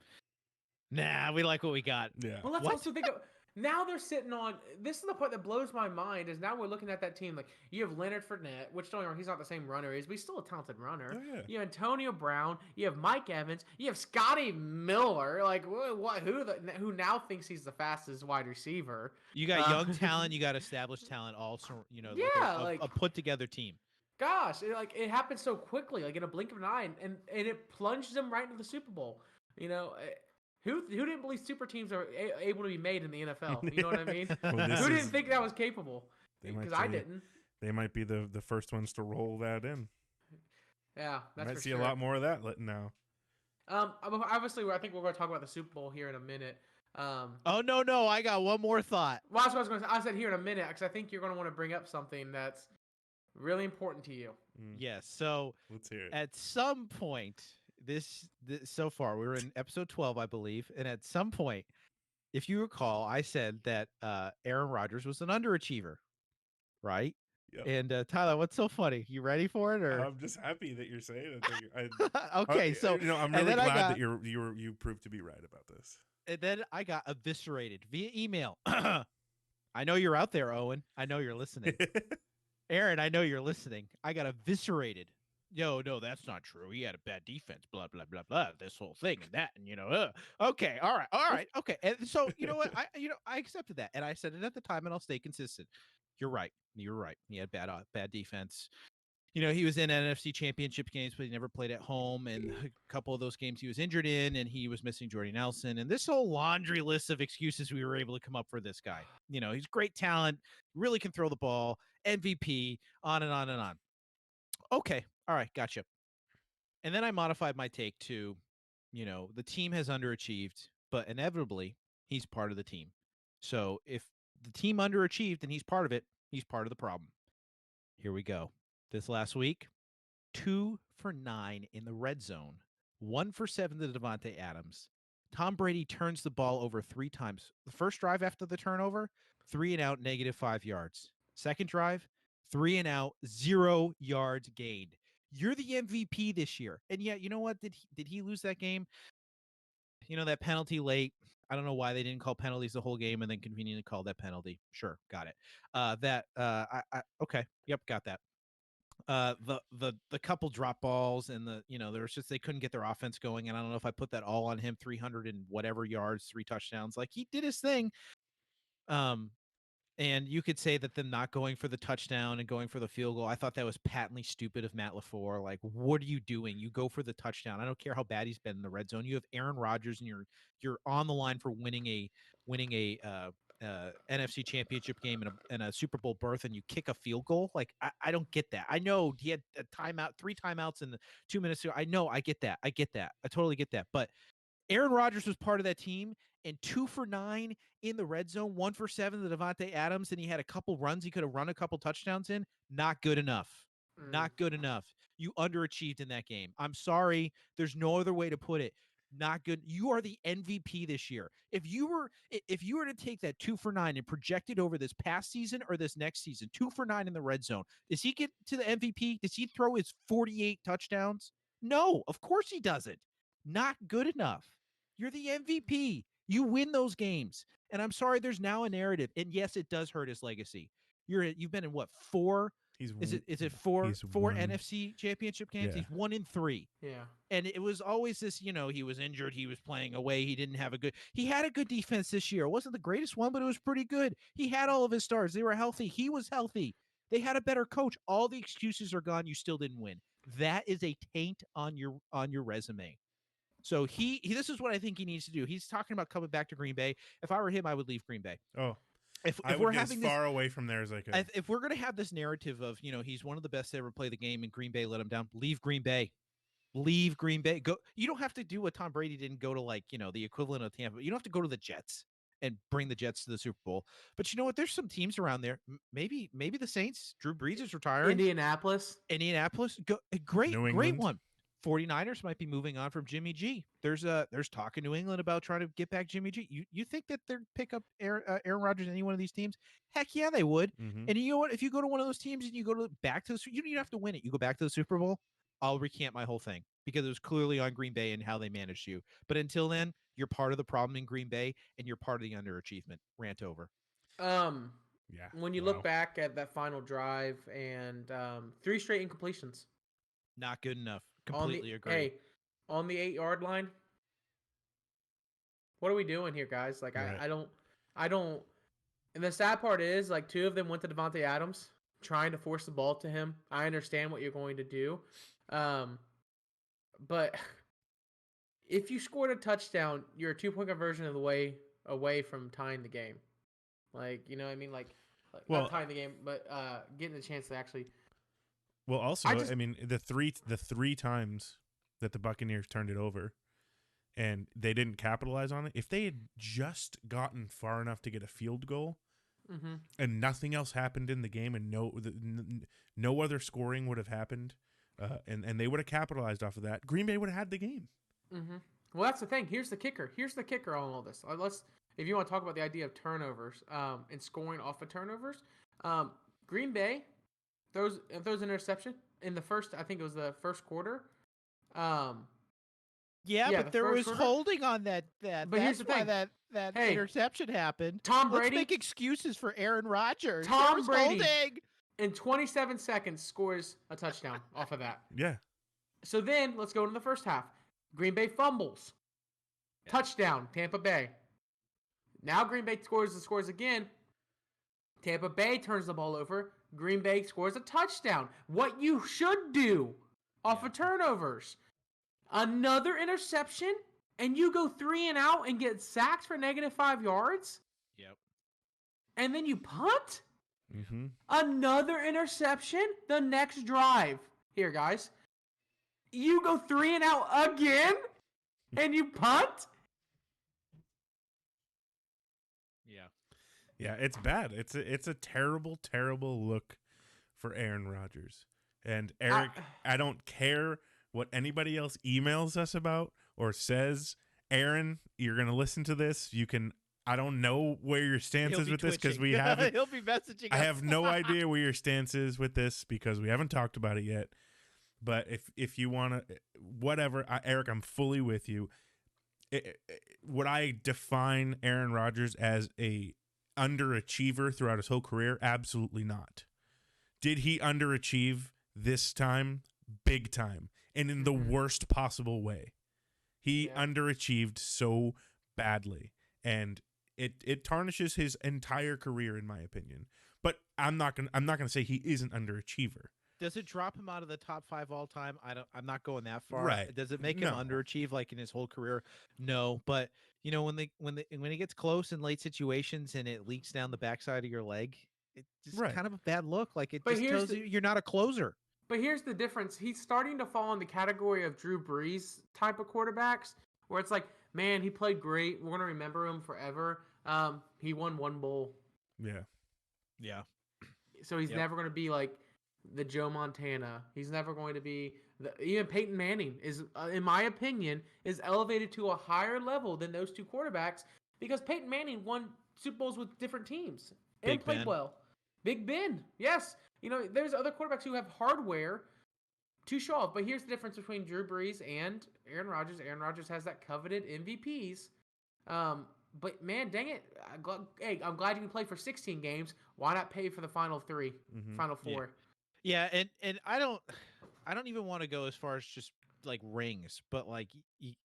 "Nah, we like what we got." Yeah. Well, let's also think of now they're sitting on. This is the part that blows my mind. Is now we're looking at that team like you have Leonard Fournette, which don't get me wrong, he's not the same runner he is, but he's still a talented runner. Oh, yeah. You have Antonio Brown. You have Mike Evans. You have Scotty Miller. Like what? Who now thinks he's the fastest wide receiver? You got young talent, you got established talent, also Yeah, a put together team. Gosh, it happened so quickly, like in a blink of an eye, and it plunged them right into the Super Bowl. You know, who didn't believe super teams are able to be made in the NFL? You know what I mean? Well, who didn't think that was capable? Because I didn't. They might be the first ones to roll that in. Yeah, that's might for see sure. a lot more of that now. Obviously, I think we're going to talk about the Super Bowl here in a minute. Oh no! I got one more thought. Well, that's what I was going to say. I said here in a minute because I think you're going to want to bring up something that's really important to you. Yes. So let's hear it. At some point, this so far we're in episode 12, I believe, and at some point, if you recall, I said that Aaron Rodgers was an underachiever, right? Yep. And Tyler, what's so funny? You ready for it? Or I'm just happy that you're saying it. Okay, so I'm really glad that you proved to be right about this. And then I got eviscerated via email. I know you're out there, Owen. I know you're listening. Aaron, I know you're listening. I got eviscerated. No, that's not true. He had a bad defense, blah, blah, blah, blah, this whole thing and that. And, okay, all right, okay. And so, you know what? I accepted that. And I said it at the time, and I'll stay consistent. You're right. He had bad defense. He was in NFC championship games, but he never played at home. And a couple of those games he was injured in, and he was missing Jordy Nelson. And this whole laundry list of excuses we were able to come up for this guy. He's great talent, really can throw the ball, MVP, on and on and on. Okay. All right. Gotcha. And then I modified my take to, the team has underachieved, but inevitably he's part of the team. So if the team underachieved and he's part of it, he's part of the problem. Here we go. This last week, 2 for 9 in the red zone, 1 for 7 to Devontae Adams. Tom Brady turns the ball over 3 times. The first drive after the turnover, 3 and out, -5 yards. Second drive, 3 and out, 0 yards gained. You're the MVP this year. And yet, you know what? Did he lose that game? That penalty late. I don't know why they didn't call penalties the whole game and then conveniently called that penalty. Sure, got it. Okay, yep, got that. The couple drop balls and there was just they couldn't get their offense going, and I don't know if I put that all on him. 300 and whatever yards, 3 touchdowns, like he did his thing. And you could say that them not going for the touchdown and going for the field goal, I thought that was patently stupid of Matt LaFleur. Like, what are you doing? You go for the touchdown. I don't care how bad he's been in the red zone. You have Aaron Rodgers, and you're on the line for winning a NFC championship game and a Super Bowl berth, and you kick a field goal. Like, I don't get that. I know he had a timeout, 3 timeouts in the 2 minutes ago. I know, I get that. I totally get that. But Aaron Rodgers was part of that team, and 2 for 9 in the red zone, 1 for 7 to Devontae Adams, and he had a couple runs he could have run a couple touchdowns in. Not good enough. Not good enough. You underachieved in that game. I'm sorry. There's no other way to put it. Not good. You are the MVP this year. If you were to take that 2 for 9 and project it over this past season or this next season, 2 for 9 in the red zone, does he get to the MVP? Does he throw his 48 touchdowns? No, of course he doesn't. Not good enough. You're the MVP. You win those games. And I'm sorry, there's now a narrative. And yes, it does hurt his legacy. You've been in what, 4? Is it 4 NFC championship games? Yeah. He's 1 in 3. Yeah. And it was always this, he was injured, he was playing away, he had a good defense this year. It wasn't the greatest one, but it was pretty good. He had all of his stars. They were healthy. He was healthy. They had a better coach. All the excuses are gone. You still didn't win. That is a taint on your resume. So he this is what I think he needs to do. He's talking about coming back to Green Bay. If I were him, I would leave Green Bay. Oh, if we're having as far away from there as I could. If we're going to have this narrative of, he's one of the best to ever play the game and Green Bay let him down, leave Green Bay. Leave Green Bay. Go. You don't have to do what Tom Brady didn't go to, like, the equivalent of Tampa. You don't have to go to the Jets and bring the Jets to the Super Bowl. But you know what? There's some teams around there. Maybe the Saints. Drew Brees is retiring. Indianapolis. Great one. 49ers might be moving on from Jimmy G. There's talk in New England about trying to get back Jimmy G. You think that they'd pick up Aaron Rodgers in any one of these teams? Heck yeah, they would. Mm-hmm. And you know what? If you go to one of those teams and you go back to you don't even have to win it. You go back to the Super Bowl. I'll recant my whole thing because it was clearly on Green Bay and how they managed you. But until then, you're part of the problem in Green Bay and you're part of the underachievement. Rant over. Yeah. When you look back at that final drive and 3 straight incompletions. Not good enough. Completely agree. Hey, on the 8-yard line. What are we doing here, guys? Like, Right. I don't. And the sad part is, like, 2 of them went to Devontae Adams, trying to force the ball to him. I understand what you're going to do, but if you scored a touchdown, you're a 2-point conversion of the way away from tying the game. Like, you know what I mean? Like Well, not tying the game, but getting the chance to actually. Well, also, I mean, the three times that the Buccaneers turned it over, and they didn't capitalize on it. If they had just gotten far enough to get a field goal, and nothing else happened in the game, and no other scoring would have happened, and they would have capitalized off of that, Green Bay would have had the game. Well, that's the thing. Here's the kicker. On all this. If you want to talk about the idea of turnovers and scoring off of turnovers, Green Bay throws an interception in the first. I think it was the first quarter. Yeah, but there was holding on that. But here's the thing. That interception happened. Tom Brady. Let's make excuses for Aaron Rodgers. Tom Brady holding. in 27 seconds scores a touchdown off of that. Yeah. So then let's go into the first half. Green Bay fumbles. Yeah. Touchdown, Tampa Bay. Now Green Bay scores again. Tampa Bay turns the ball over. Green Bay scores a touchdown. What you should do off of turnovers. Another interception, and you go 3 and out and get sacked for -5 yards? Yep. And then you punt? Mm-hmm. Another interception the next drive. Here, guys. You go 3 and out again, and you punt? Yeah. Yeah, it's bad. It's a terrible, terrible look for Aaron Rodgers. And Eric, I don't care what anybody else emails us about or says. Aaron, you're going to listen to this. You can, I don't know where your stance is with this because we haven't. He'll be messaging I have no idea where your stance is with this because we haven't talked about it yet. But if you want to, whatever, Eric, I'm fully with you. Would I define Aaron Rodgers as a underachiever throughout his whole career? Absolutely not. Did he underachieve this time? Big time. And in the worst possible way. He underachieved so badly. And it tarnishes his entire career, in my opinion. But I'm not gonna say he is an underachiever. Does it drop him out of the top 5 all time? I'm not going that far. Right. Does it make him underachieve like in his whole career? No. But you know, when he gets close in late situations and it leaks down the backside of your leg, it's just kind of a bad look. Like it just tells you you're not a closer. But here's the difference. He's starting to fall in the category of Drew Brees type of quarterbacks, where it's like, man, he played great. We're gonna remember him forever. He won 1 bowl. Yeah. Yeah. So he's never gonna be like the Joe Montana. He's never going to be even Peyton Manning is, in my opinion, is elevated to a higher level than those 2 quarterbacks because Peyton Manning won Super Bowls with different teams and played well. Big Ben, yes. You know, there's other quarterbacks who have hardware to show off, but here's the difference between Drew Brees and Aaron Rodgers. Aaron Rodgers has that coveted MVPs. But man, dang it! I'm glad you can play for 16 games. Why not pay for the final 3, final 4? Yeah, and I don't even want to go as far as just like rings, but like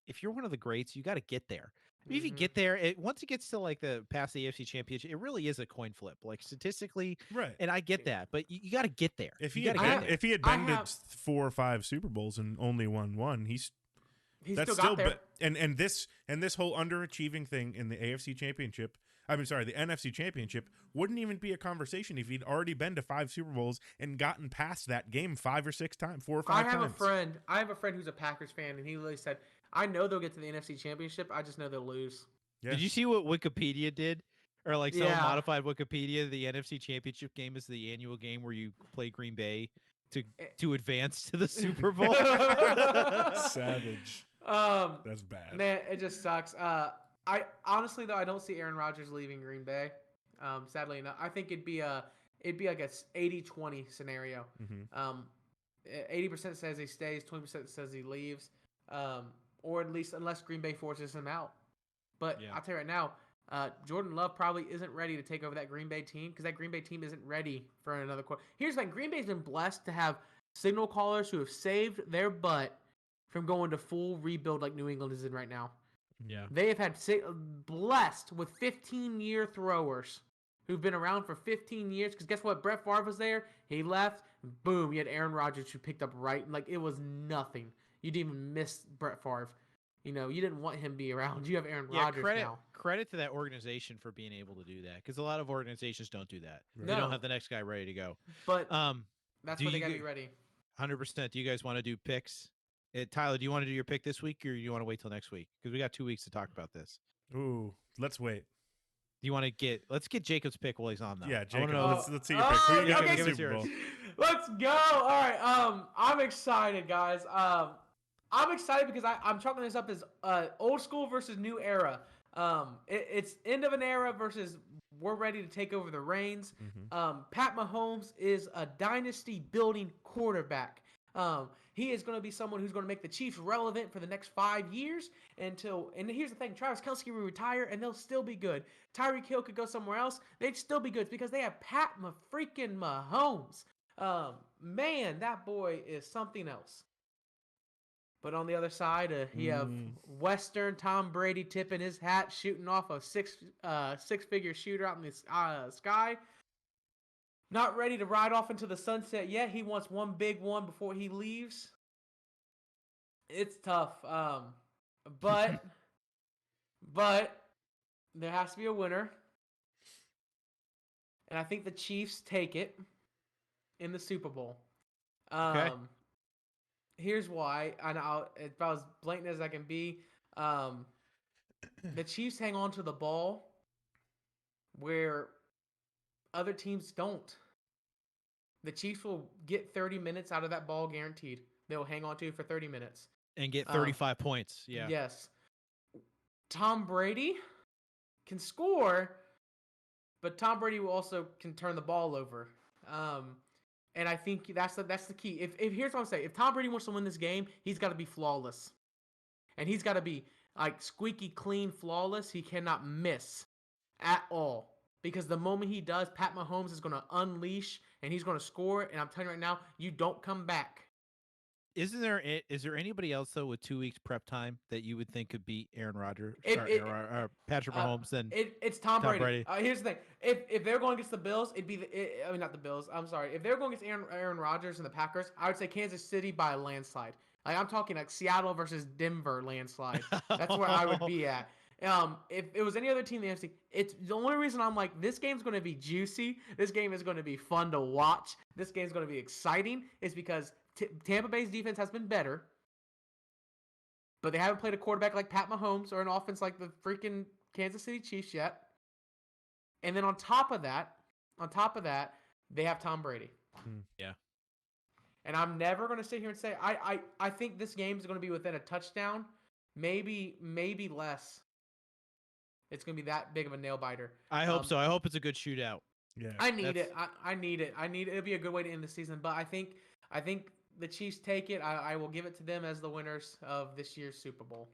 if you're one of the greats, you got to get there. If you get there, once it gets to like past the AFC Championship, it really is a coin flip, like statistically. Right. And I get that, but you got to get there. If he had been to 4 or 5 Super Bowls and only won 1, he's still got there. And this whole underachieving thing in the AFC Championship, the NFC Championship wouldn't even be a conversation if he'd already been to 5 Super Bowls and gotten past that game 5 or 6 times, 4 or 5 times. I have a friend who's a Packers fan, and he literally said, I know they'll get to the NFC Championship. I just know they'll lose. Yeah. Did you see what Wikipedia did? Or like someone modified Wikipedia. The NFC Championship game is the annual game where you play Green Bay to advance to the Super Bowl. Savage. That's bad. Man, it just sucks. I honestly though I don't see Aaron Rodgers leaving Green Bay. Sadly enough, I think it'd be like a 80-20 scenario. 80% says he stays, 20% says he leaves, or at least unless Green Bay forces him out. But I'll tell you right now, Jordan Love probably isn't ready to take over that Green Bay team because that Green Bay team isn't ready for another quarter. Here's the thing: Green Bay's been blessed to have signal callers who have saved their butt from going to full rebuild like New England is in right now. Yeah. They have had blessed with 15-year throwers who've been around for 15 years. Because guess what? Brett Favre was there. He left. Boom. You had Aaron Rodgers who picked up right. Like, it was nothing. You didn't even miss Brett Favre. You know, you didn't want him to be around. You have Aaron Rodgers now. Credit to that organization for being able to do that. Because a lot of organizations don't do that. Right. They don't have the next guy ready to go. But that's where they got to be ready. 100%. Do you guys want to do picks? Tyler, do you want to do your pick this week or do you want to wait till next week? Because we got 2 weeks to talk about this. Ooh, let's wait. Do you want to let's get Jacob's pick while he's on though. Yeah, Jacob. Know, let's see your pick. Who you got in the give us Super Bowl? Let's go. All right. I'm excited, guys. I'm excited because I'm chalking this up as old school versus new era. It's end of an era versus we're ready to take over the reins. Pat Mahomes is a dynasty building quarterback. He is going to be someone who's going to make the Chiefs relevant for the next 5 years and here's the thing, Travis Kelce will retire and they'll still be good. Tyreek Hill could go somewhere else. They'd still be good. It's because they have Pat freaking Mahomes. Man, that boy is something else. But on the other side, you have Western Tom Brady tipping his hat, shooting off a six-figure shooter out in the sky. Not ready to ride off into the sunset yet. He wants one big one before he leaves. It's tough. But there has to be a winner. And I think the Chiefs take it in the Super Bowl. Okay. Here's why. And if I was blatant as I can be, the Chiefs hang on to the ball where other teams don't. The Chiefs will get 30 minutes out of that ball guaranteed. They'll hang on to it for 30 minutes. And get 35 points. Yeah. Yes. Tom Brady can score, but Tom Brady will also can turn the ball over. And I think that's the key. If here's what I'm saying. If Tom Brady wants to win this game, he's got to be flawless. And he's got to be like squeaky clean, flawless. He cannot miss at all. Because the moment he does, Pat Mahomes is going to unleash and he's going to score. And I'm telling you right now, you don't come back. Is there anybody else though with 2 weeks prep time that you would think could beat Aaron Rodgers or Patrick Mahomes? Then it's Tom Brady. Here's the thing: if they're going against the Bills, it'd be not the Bills. I'm sorry. If they're going against Aaron Rodgers and the Packers, I would say Kansas City by a landslide. Like I'm talking like Seattle versus Denver landslide. That's where I would be at. If it was any other team in the NFC, it's the only reason I'm like this game's going to be juicy. This game is going to be fun to watch. This game's going to be exciting. Is because Tampa Bay's defense has been better, but they haven't played a quarterback like Pat Mahomes or an offense like the freaking Kansas City Chiefs yet. And then on top of that, they have Tom Brady. Yeah. And I'm never going to sit here and say I think this game is going to be within a touchdown, maybe less. It's going to be that big of a nail biter. I hope so. I hope it's a good shootout. Yeah. I need it. I need it. It'll be a good way to end the season. But I think the Chiefs take it. I will give it to them as the winners of this year's Super Bowl.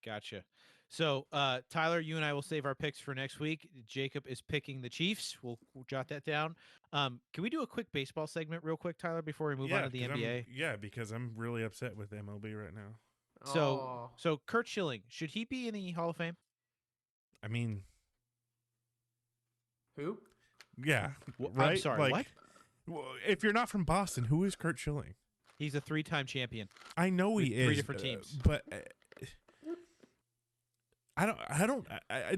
Gotcha. So, Tyler, you and I will save our picks for next week. Jacob is picking the Chiefs. We'll jot that down. Can we do a quick baseball segment real quick, Tyler, before we move on to the NBA? Because I'm really upset with MLB right now. So Kurt Schilling, should he be in the Hall of Fame? I mean, who? Yeah, right? I'm sorry, what? If you're not from Boston, who is Kurt Schilling? He's a 3-time champion. I know he is. 3 different teams. But I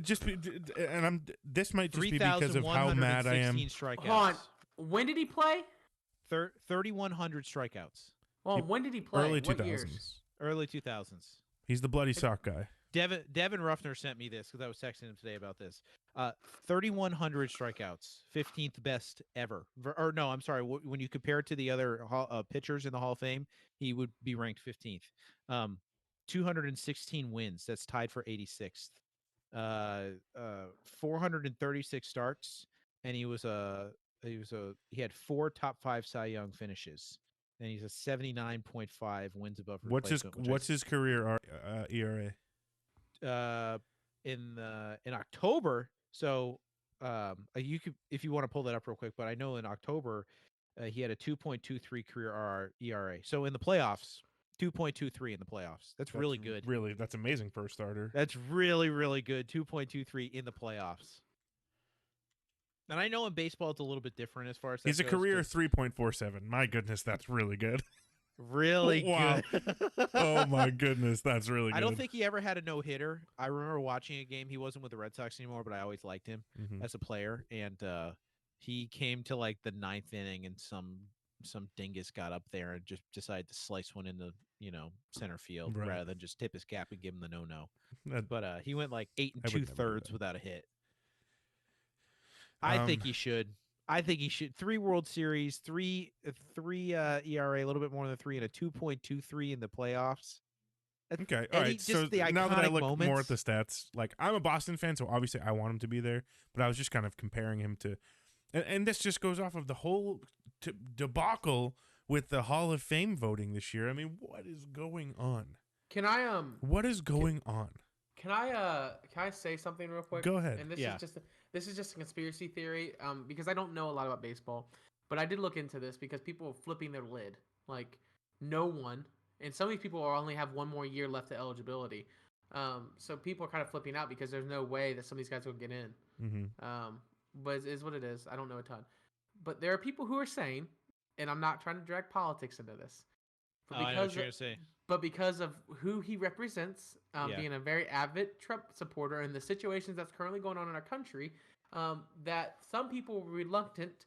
just and I'm. This might just be because of how mad I am. Strikeouts. Hold on. When did he play? 3,100 strikeouts. Well, when did he play? Early What 2000s. years? Early 2000s. He's the bloody sock guy. Devin Ruffner sent me this because I was texting him today about this. 3,100 strikeouts, 15th best ever. Or no, I'm sorry. When you compare it to the other pitchers in the Hall of Fame, he would be ranked 15th. 216 wins. That's tied for 86th. 436 starts, and he had 4 top 5 Cy Young finishes, and he's a 79.5 wins above replacement. What's his career ERA? In October. So you could, if you want to pull that up real quick, but I know in October he had a 2.23 career ERA. So in the playoffs, 2.23 in the playoffs. That's really good. Really, that's amazing for a starter. That's really, really good. 2.23 in the playoffs. And I know in baseball it's a little bit different as far as that He's a goes, career 3.47. My goodness, that's really good. Really wow. good. Oh my goodness, that's really good. I don't think he ever had a no-hitter. I remember watching a game. He wasn't with the Red Sox anymore, but I always liked him as a player. And he came to like the 9th inning, and some dingus got up there and just decided to slice one into center field rather than just tip his cap and give him the no. But he went like 8 2/3 without a hit. I think he should. 3 World Series, 3 ERA, a little bit more than 3, and a 2.23 in the playoffs. Okay, all right. So now that I look more at the stats, like I'm a Boston fan, so obviously I want him to be there. But I was just kind of comparing him to, and this just goes off of the whole debacle with the Hall of Fame voting this year. I mean, what is going on? What is going on? Can I say something real quick? Go ahead. And this is just a conspiracy theory, because I don't know a lot about baseball, but I did look into this because people are flipping their lid. Like, no one, and some of these people only have 1 more year left to eligibility. So people are kind of flipping out because there's no way that some of these guys will get in. But it is what it is. I don't know a ton. But there are people who are saying, and I'm not trying to drag politics into this, but I know what you're going to say. But because of who he represents, being a very avid Trump supporter and the situations that's currently going on in our country, that some people were reluctant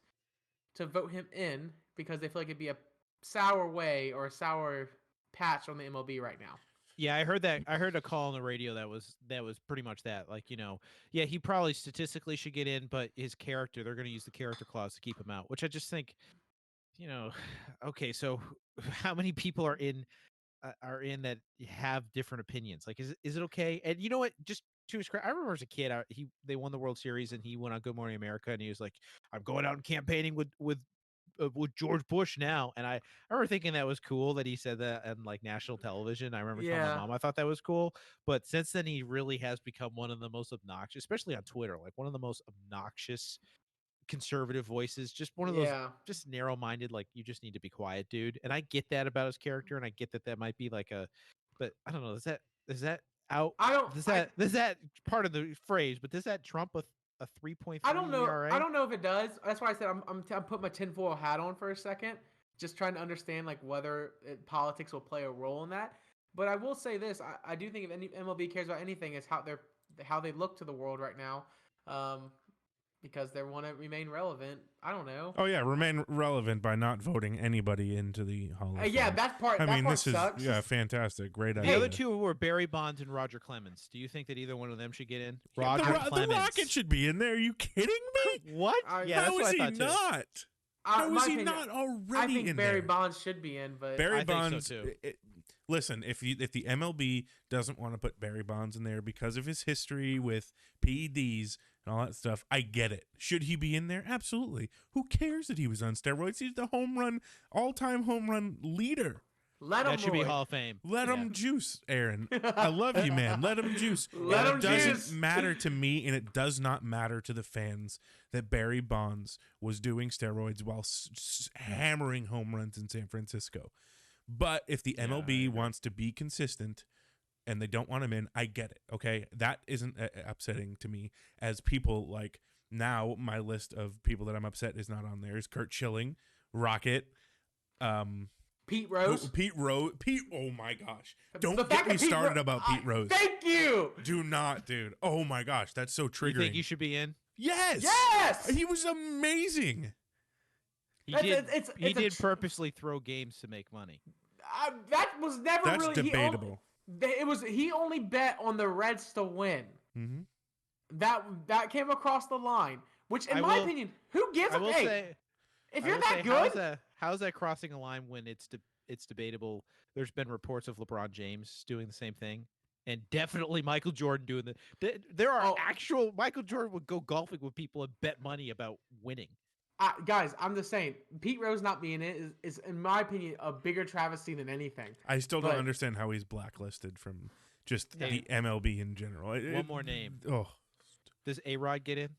to vote him in because they feel like it'd be a sour way or a sour patch on the MLB right now. Yeah, I heard that. I heard a call on the radio that was pretty much that. Like, yeah, he probably statistically should get in, but his character, they're going to use the character clause to keep him out, which I just think, okay, so how many people are in that have different opinions? Like, is it okay? And you know what? Just to his credit, I remember as a kid, they won the World Series, and he went on Good Morning America, and he was like, "I'm going out and campaigning with George Bush now." And I remember thinking that was cool that he said that on like national television. I remember telling my mom I thought that was cool. But since then, he really has become one of the most obnoxious, especially on Twitter, like one of the most obnoxious conservative voices, just one of those just narrow-minded, like, you just need to be quiet, dude. And I get that about his character, and I get that might be like but I don't know, is that out? Does that part of the phrase, but does that trump a 3.3 I don't know. ERA? I don't know if it does. That's why I said I'm putting my tinfoil hat on for a second, just trying to understand like whether politics will play a role in that. But I will say this: I do think if any MLB cares about anything, is how they look to the world right now. Because they want to remain relevant. I don't know. Oh yeah, remain relevant by not voting anybody into the Hall of Fame. Yeah, that part. This sucks. Fantastic, great idea. The other two were Barry Bonds and Roger Clemens. Do you think that either one of them should get in? Roger Clemens. The Rocket should be in there. Are you kidding me? What? Yeah, how is he not? How is he not already in there? I think Barry Bonds should be in, but Barry Bonds. I think so too. Listen, if the MLB doesn't want to put Barry Bonds in there because of his history with PEDs and all that stuff, I get it. Should he be in there? Absolutely. Who cares that he was on steroids? He's the all-time home run leader. That should be Hall of Fame. Let him juice, Aaron. I love you, man. Let him juice. It doesn't matter to me, and it does not matter to the fans that Barry Bonds was doing steroids while hammering home runs in San Francisco. But if the MLB wants to be consistent and they don't want him in, I get it, okay? That isn't upsetting to me. As people, like, now my list of people that I'm upset is not on there is Kurt Schilling, Rocket, Pete Rose. Pete, oh my gosh. Don't get me started about Pete Rose. Thank you. Do not, dude. Oh my gosh, that's so triggering. You think he should be in? Yes. Yes. He was amazing. He did purposely throw games to make money. That was never That's really debatable. He only bet on the Reds to win. Mm-hmm. That came across the line. Which, in my opinion, who gives a hey? If you're that good, how's that crossing a line when it's debatable? There's been reports of LeBron James doing the same thing, and definitely Michael Jordan doing there are actual Michael Jordan would go golfing with people and bet money about winning. Guys, I'm just saying, Pete Rose not being in is in my opinion, a bigger travesty than anything. I still don't understand how he's blacklisted from just the MLB in general. One more name. Oh, does A-Rod get in?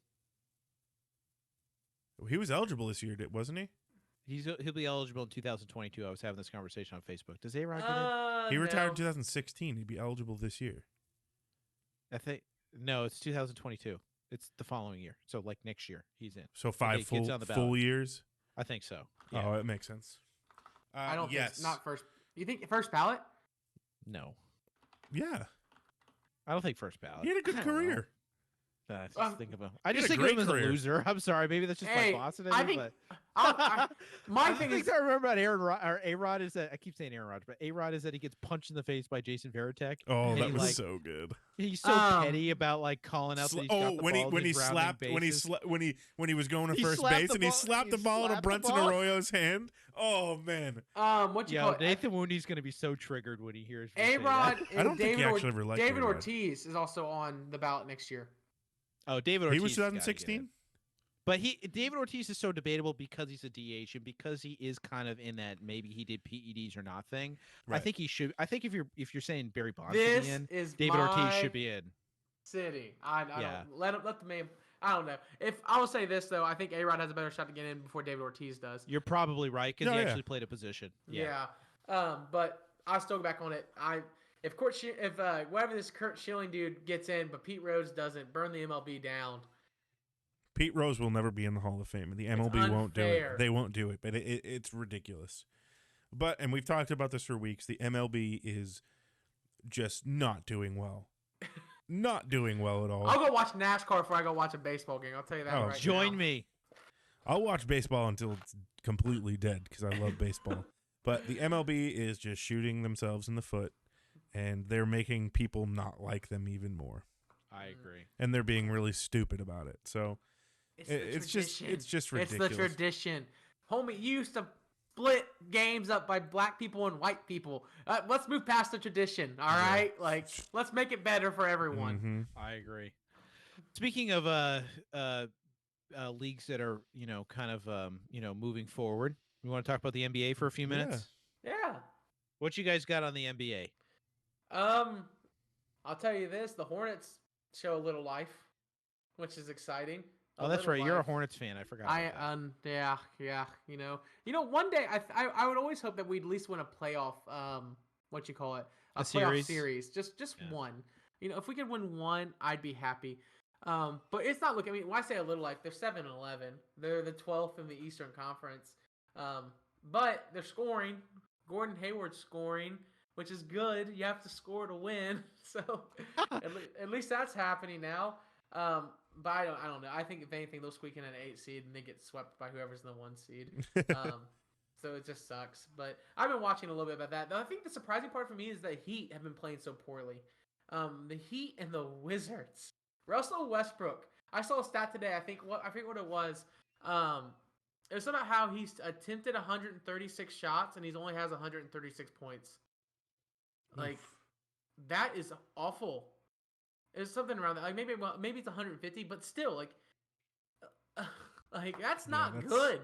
He was eligible this year, wasn't he? He'll be eligible in 2022. I was having this conversation on Facebook. Does A-Rod get in? He retired in 2016. He'd be eligible this year. I think no, it's 2022. It's the following year. So like next year, he's in. So 5 full years? I think so. Yeah. Oh, it makes sense. I don't think it's not first. You think first ballot? No. Yeah. I don't think first ballot. He had a good career. I just think of him as a loser. I'm sorry. Maybe that's just my boss. I think my thing is I remember about A-Rod is that I keep saying Aaron Rodgers, but A-Rod is that he gets punched in the face by Jason Varitek. Oh, that was so good. He's so petty about like calling out. When he was going to first base and he slapped the ball out of Brunson Arroyo's hand. Oh man. Nathan Wooney's gonna be so triggered when he hears A-Rod. I don't think he actually ever liked David Ortiz is also on the ballot next year. Oh, David Ortiz. He was 2016? But David Ortiz is so debatable because he's a DH and because he is kind of in that maybe he did PEDs or not thing. Right. I think he should. I think if you're saying Barry Bonds should be in, David Ortiz should be in. City. I don't let the man. I don't know. If I will say this though, I think A-Rod has a better shot to get in before David Ortiz does. You're probably right because he actually played a position. Yeah. But I'll still go back on it. If whatever this Kurt Schilling dude gets in, but Pete Rose doesn't, burn the MLB down. Pete Rose will never be in the Hall of Fame. The MLB won't do it. They won't do it, but it's ridiculous. And we've talked about this for weeks. The MLB is just not doing well. Not doing well at all. I'll go watch NASCAR before I go watch a baseball game. I'll tell you that right now. Join me. I'll watch baseball until it's completely dead because I love baseball. But the MLB is just shooting themselves in the foot. And they're making people not like them even more. I agree. And they're being really stupid about it. So it's just ridiculous. It's the tradition. Homie, you used to split games up by black people and white people. Let's move past the tradition, all right? Like, let's make it better for everyone. Mm-hmm. I agree. Speaking of leagues that are, kind of, moving forward, we want to talk about the NBA for a few minutes? Yeah. What you guys got on the NBA? I'll tell you this: the Hornets show a little life, which is exciting. Oh, that's right. You're a Hornets fan. I forgot. Yeah. One day I would always hope that we'd at least win a playoff. A playoff series. Just one. If we could win one, I'd be happy. But it's not looking. I mean, when I say a little life, they're 7-11. They're the 12th in the Eastern Conference. But they're scoring. Gordon Hayward's scoring, which is good. You have to score to win. So at least that's happening now. But I don't know. I think if anything, they'll squeak in an 8 seed and they get swept by whoever's in the 1 seed. So it just sucks. But I've been watching a little bit about that. I think the surprising part for me is the Heat have been playing so poorly. The Heat and the Wizards. Russell Westbrook. I saw a stat today. I forget what it was. It was about how he's attempted 136 shots and he only has 136 points. Like, that is awful. It's something around that. Like maybe it's 150, but still, like that's not good.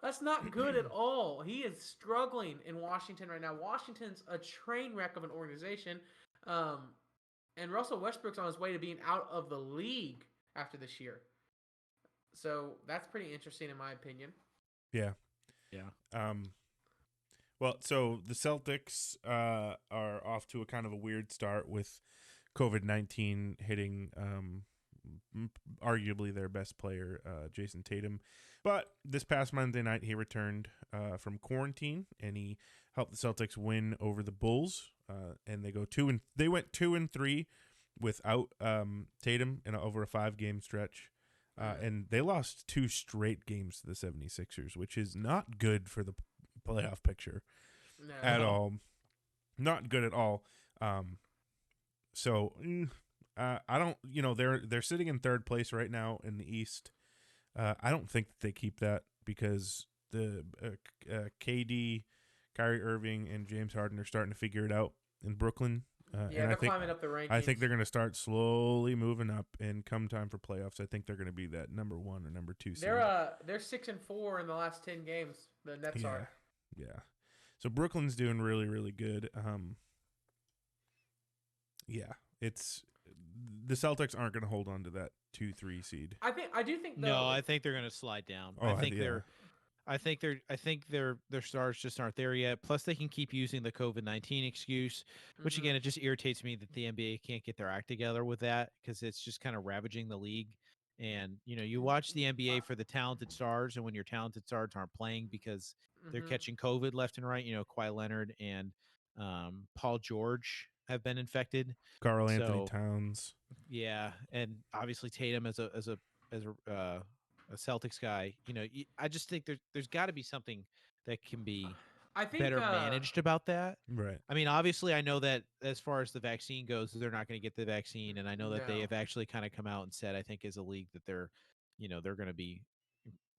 That's not good at all. He is struggling in Washington right now. Washington's a train wreck of an organization, and Russell Westbrook's on his way to being out of the league after this year. So that's pretty interesting in my opinion. Yeah. Well, so the Celtics are off to a kind of a weird start with COVID-19 hitting arguably their best player, Jason Tatum. But this past Monday night, he returned from quarantine, and he helped the Celtics win over the Bulls. And they went 2-3 without Tatum over a 5-game stretch. And they lost 2 straight games to the 76ers, which is not good for the playoff picture at all. Not good at all. So I don't, they're sitting in third place right now in the East. I don't think that they keep that because the KD, Kyrie Irving, and James Harden are starting to figure it out in Brooklyn. Yeah, and they're climbing up the rankings. I think they're going to start slowly moving up, and come time for playoffs, I think they're going to be that number 1 or number 2 seed. They're 6-4 in the last 10 games. The Nets are. Yeah. So Brooklyn's doing really, really good. Yeah, it's the Celtics aren't going to hold on to that 2-3 seed. I do think though. No, I think they're going to slide down. Oh, I think their stars just aren't there yet. Plus, they can keep using the COVID-19 excuse, which again, it just irritates me that the NBA can't get their act together with that because it's just kind of ravaging the league. And you watch the NBA for the talented stars, and when your talented stars aren't playing because they're catching COVID left and right, Kawhi Leonard and Paul George have been infected. Karl Anthony Towns. Yeah, and obviously Tatum as a Celtics guy. I just think there's got to be something that can be better managed about that. Right. I mean, obviously, I know that as far as the vaccine goes, they're not going to get the vaccine, and I know that they have actually kind of come out and said, I think, as a league that they're going to be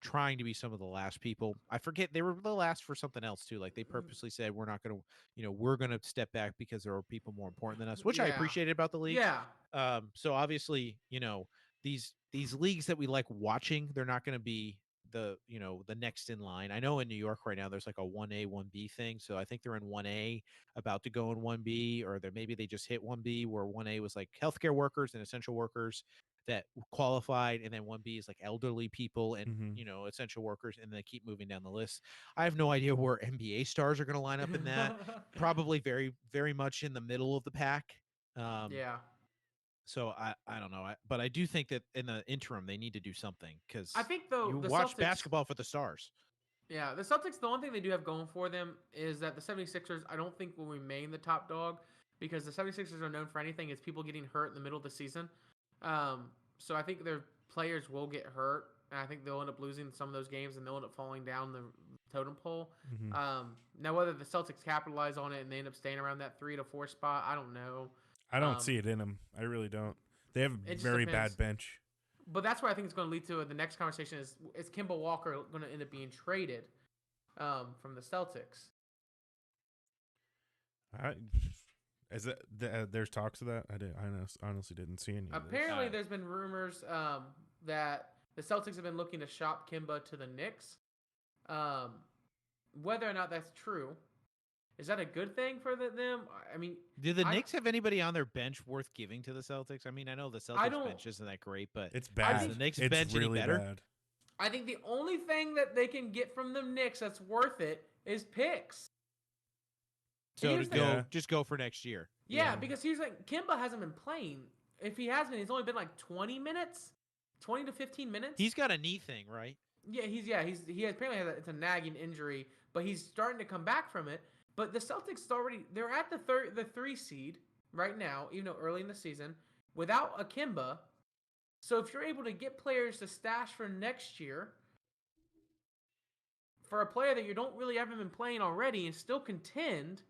trying to be some of the last people. I forget, they were the last for something else too. Like they purposely said, we're not going to, we're going to step back because there are people more important than us, which I appreciated about the league. Yeah. So obviously, these leagues that we like watching, they're not going to be the next in line. I know in New York right now there's like a 1A 1B thing, so I think they're in 1A, about to go in 1B, or maybe they just hit 1B, where 1A was like healthcare workers and essential workers that qualified, and then 1B is like elderly people and essential workers, and they keep moving down the list. I have no idea where NBA stars are going to line up in that. Probably very, very much in the middle of the pack. Yeah. So I don't know, but I do think that in the interim they need to do something, because I think though you watch Celtics, basketball for the stars. Yeah, the Celtics, the one thing they do have going for them is that the 76ers, I don't think will remain the top dog, because the 76ers are known for anything is people getting hurt in the middle of the season. So I think their players will get hurt, and I think they'll end up losing some of those games, and they'll end up falling down the totem pole. Now, whether the Celtics capitalize on it and they end up staying around that 3 to 4 spot, I don't know. I don't see it in them. I really don't. They have a very bad bench. But that's what I think it's going to lead to. The next conversation is Kemba Walker going to end up being traded from the Celtics? There's talks of that? I honestly didn't see any. Apparently, there's been rumors that the Celtics have been looking to shop Kemba to the Knicks. Whether or not that's true, is that a good thing for them? I mean, do the Knicks have anybody on their bench worth giving to the Celtics? I mean, I know the Celtics bench isn't that great, but it's bad. Is the Knicks bench really any better? Bad. I think the only thing that they can get from the Knicks that's worth it is picks. So just go for next year. Yeah, because he's like, Kemba hasn't been playing. If he has been, he's only been like 20 minutes, 20 to 15 minutes. He's got a knee thing, right? Yeah, he apparently has it's a nagging injury, but he's starting to come back from it. But the Celtics they're at the 3 seed right now, even though early in the season, without a Kemba. So if you're able to get players to stash for next year, for a player that you don't really haven't been playing already and still contend.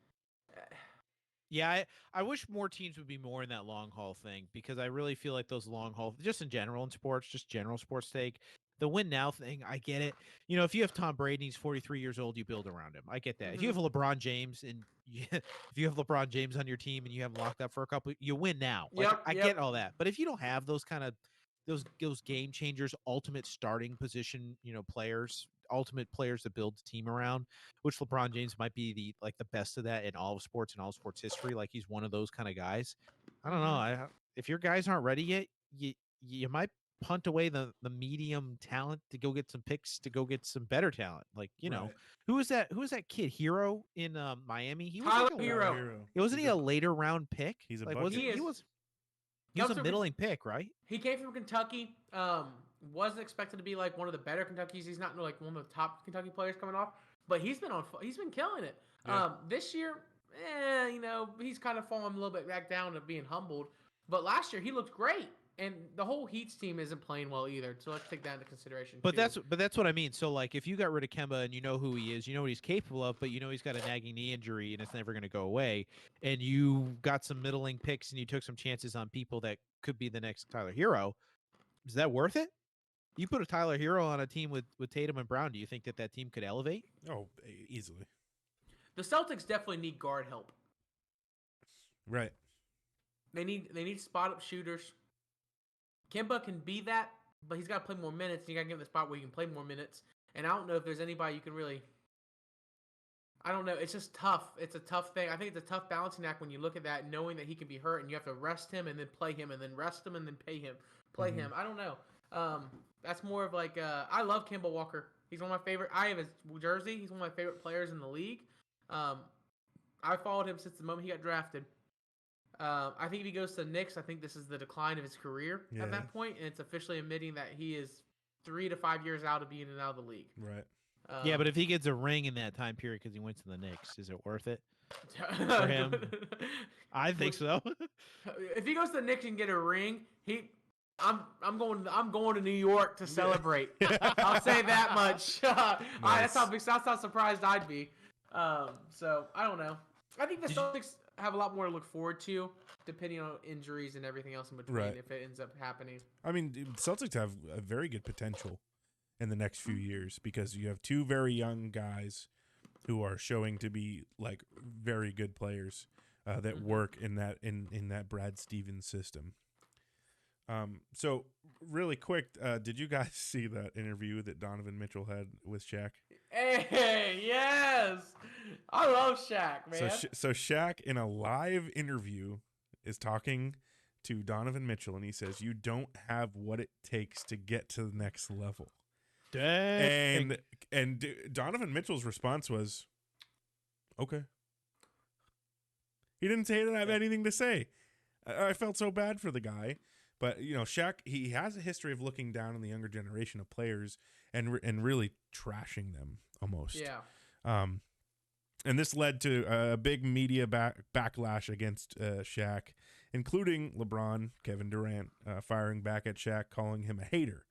Yeah, I wish more teams would be more in that long haul thing, because I really feel like those long haul, just in general in sports, just general sports take, the win now thing, I get it. If you have Tom Brady, he's 43 years old, you build around him. I get that. Mm-hmm. If you have LeBron James if you have LeBron James on your team and you have him locked up for a couple, you win now. I get all that. But if you don't have those kind of those game changers, ultimate starting position, players, ultimate players to build the team around, which LeBron James might be the best of that in all of sports and all of sports history. Like, he's one of those kind of guys. I don't know. If your guys aren't ready yet, you might punt away the medium talent to go get some picks, to go get some better talent. Like, right. who is that kid Hero in Miami? He was Tyler like Hero. Wasn't he a later round pick? He's a he was a middling pick, right? He came from Kentucky. Wasn't expected to be like one of the better Kentuckys. He's not like one of the top Kentucky players coming off, but he's been killing it. Yeah. This year, he's kind of fallen a little bit back down to being humbled. But last year he looked great, and the whole Heat's team isn't playing well either. So let's take that into consideration. But too. that's what I mean. So like, if you got rid of Kemba and you know who he is, you know what he's capable of, but you know he's got a nagging knee injury and it's never going to go away, and you got some middling picks and you took some chances on people that could be the next Tyler Hero, is that worth it? You put a Tyler Hero on a team with Tatum and Brown. Do you think that team could elevate? Oh, easily. The Celtics definitely need guard help. Right. They need spot up shooters. Kemba can be that, but he's got to play more minutes. You got to get him the spot where he can play more minutes. And I don't know if there's anybody you can really. I don't know. It's just tough. It's a tough thing. I think it's a tough balancing act when you look at that, knowing that he can be hurt, and you have to rest him and then play him, and then rest him and then play him. I don't know. That's more of like I love Kemba Walker. He's one of my favorite. I have his jersey. He's one of my favorite players in the league. I followed him since the moment he got drafted. I think if he goes to the Knicks, I think this is the decline of his career at that point, and it's officially admitting that he is 3 to 5 years out of being out of the league. Right. Yeah, but if he gets a ring in that time period because he went to the Knicks, is it worth it for him? I think so. If he goes to the Knicks and get a ring, I'm going to New York to celebrate. I'll say that much. Nice. That's how surprised I'd be. So I don't know. I think the Celtics have a lot more to look forward to, depending on injuries and everything else in between. Right. If it ends up happening. I mean, the Celtics have a very good potential in the next few years because you have two very young guys who are showing to be like very good players that work in that Brad Stevens system. So really quick, did you guys see that interview that Donovan Mitchell had with Shaq? Hey, yes, I love Shaq, man. So Shaq in a live interview is talking to Donovan Mitchell, and he says, "You don't have what it takes to get to the next level." Dang. And Donovan Mitchell's response was, "Okay." He didn't say he didn't have anything to say. I felt so bad for the guy. But, you know, Shaq, he has a history of looking down on the younger generation of players and really trashing them almost. Yeah. And this led to a big media backlash against Shaq, including LeBron, Kevin Durant, firing back at Shaq, calling him a hater.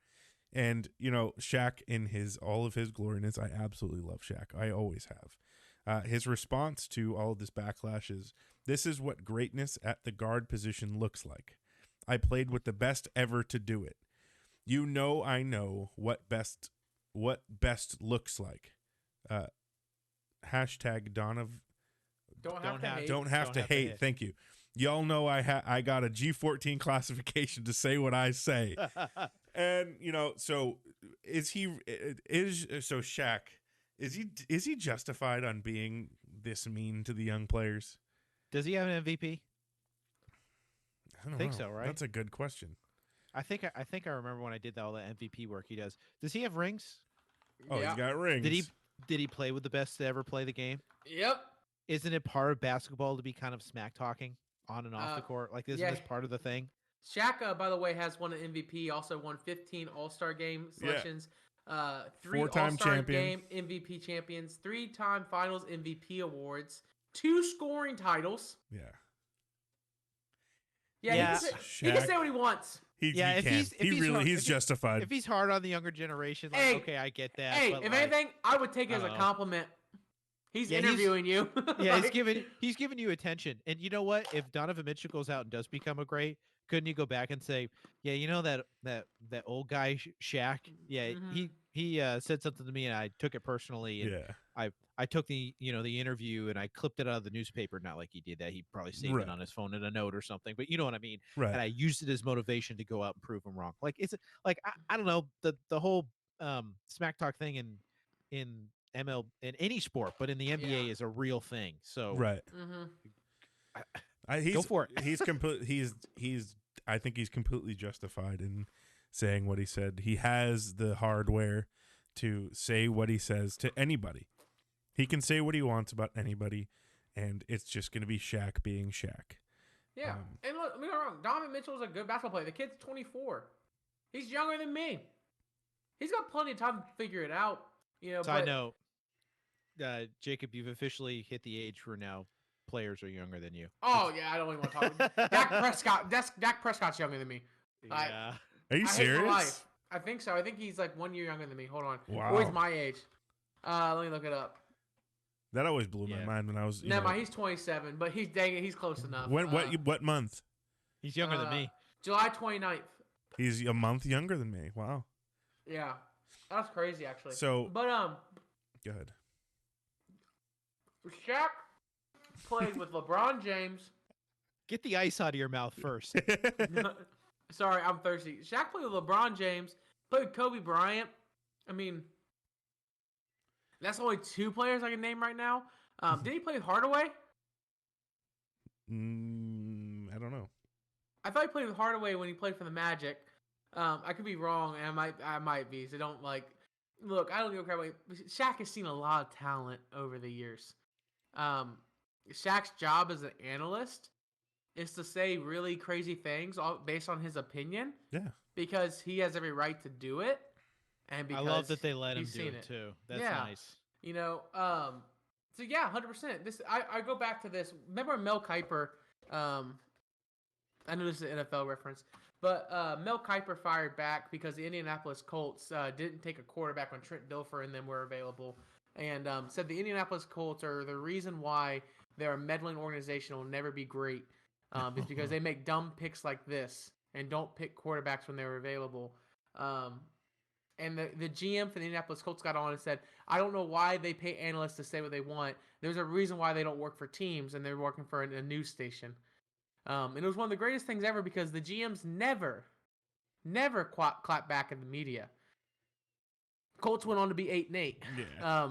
And, you know, Shaq in all of his gloriness, I absolutely love Shaq. I always have. His response to all of this backlash is, "This is what greatness at the guard position looks like. I played with the best ever to do it. You know I know what best looks like." Hashtag Don't have to hate. Thank you. Y'all know I got a G14 classification to say what I say. And, you know, so Shaq, is he justified on being this mean to the young players? Does he have an MVP? I don't think know. so, right? That's a good question. I think I remember when I did all the MVP work he does. Does he have rings? Oh, Yeah. he's got rings. Did he play with the best to ever play the game? Yep. Isn't it part of basketball to be kind of smack talking on and off the court? Like, isn't this part of the thing? Shaq, by the way, has won an MVP. Also won 15 All-Star Game selections. 3 Four-time All-Star champion. Game MVP champions. 3-time Finals MVP awards. 2 scoring titles. Yeah. Yeah. He can say what he wants. He's justified. If he's hard on the younger generation, like, okay, I get that. Hey, but if like, anything, I would take it as a compliment. He's interviewing you. Yeah, he's giving you attention. And you know what? If Donovan Mitchell goes out and does become a great, couldn't you go back and say, yeah, you know that old guy Shaq? Yeah, he said something to me and I took it personally. And I took the interview and I clipped it out of the newspaper. Not like he did that. He probably saved it on his phone in a note or something. But you know what I mean? Right. And I used it as motivation to go out and prove him wrong. Like it's like I don't know, the whole smack talk thing in ML in any sport, but in the NBA is a real thing. So right. Go for it. I think he's completely justified in saying what he said. He has the hardware to say what he says to anybody. He can say what he wants about anybody, and it's just going to be Shaq being Shaq. Yeah, and look, I mean, Donovan Mitchell's a good basketball player. The kid's 24. He's younger than me. He's got plenty of time to figure it out. You know. Side note, Jacob, you've officially hit the age where now players are younger than you. Oh yeah, I don't even want to talk. Dak Prescott's younger than me. Yeah. Are you I hate my serious? life. I think so. I think he's like 1 year younger than me. Hold on. Wow. Or he's my age. Let me look it up. That always blew my Yeah. mind when I was. Never mind. He's 27, but he's close enough. What month? He's younger than me. July 29th. He's a month younger than me. Wow. Yeah, that's crazy actually. So, but go ahead. Shaq played with LeBron James. Get the ice out of your mouth first. Sorry, I'm thirsty. Shaq played with LeBron James. Played with Kobe Bryant. I mean, that's only 2 players I can name right now. Did he play with Hardaway? I don't know. I thought he played with Hardaway when he played for the Magic. I could be wrong, and I might be. So don't look. I don't give a crap. Shaq has seen a lot of talent over the years. Shaq's job as an analyst is to say really crazy things all based on his opinion. Yeah. Because he has every right to do it, and because I love that they let him do it too. That's nice. So yeah, 100%. This I go back to this. Remember Mel Kiper? I know this is an NFL reference, but Mel Kiper fired back because the Indianapolis Colts didn't take a quarterback when Trent Dilfer and them were available, and said the Indianapolis Colts are the reason why they're a meddling organization and will never be great. Is because they make dumb picks like this and don't pick quarterbacks when they're available. And the GM for the Indianapolis Colts got on and said, I don't know why they pay analysts to say what they want. There's a reason why they don't work for teams and they're working for a news station. And it was one of the greatest things ever because the GMs never clap back at the media. Colts went on to be 8-8. Yeah.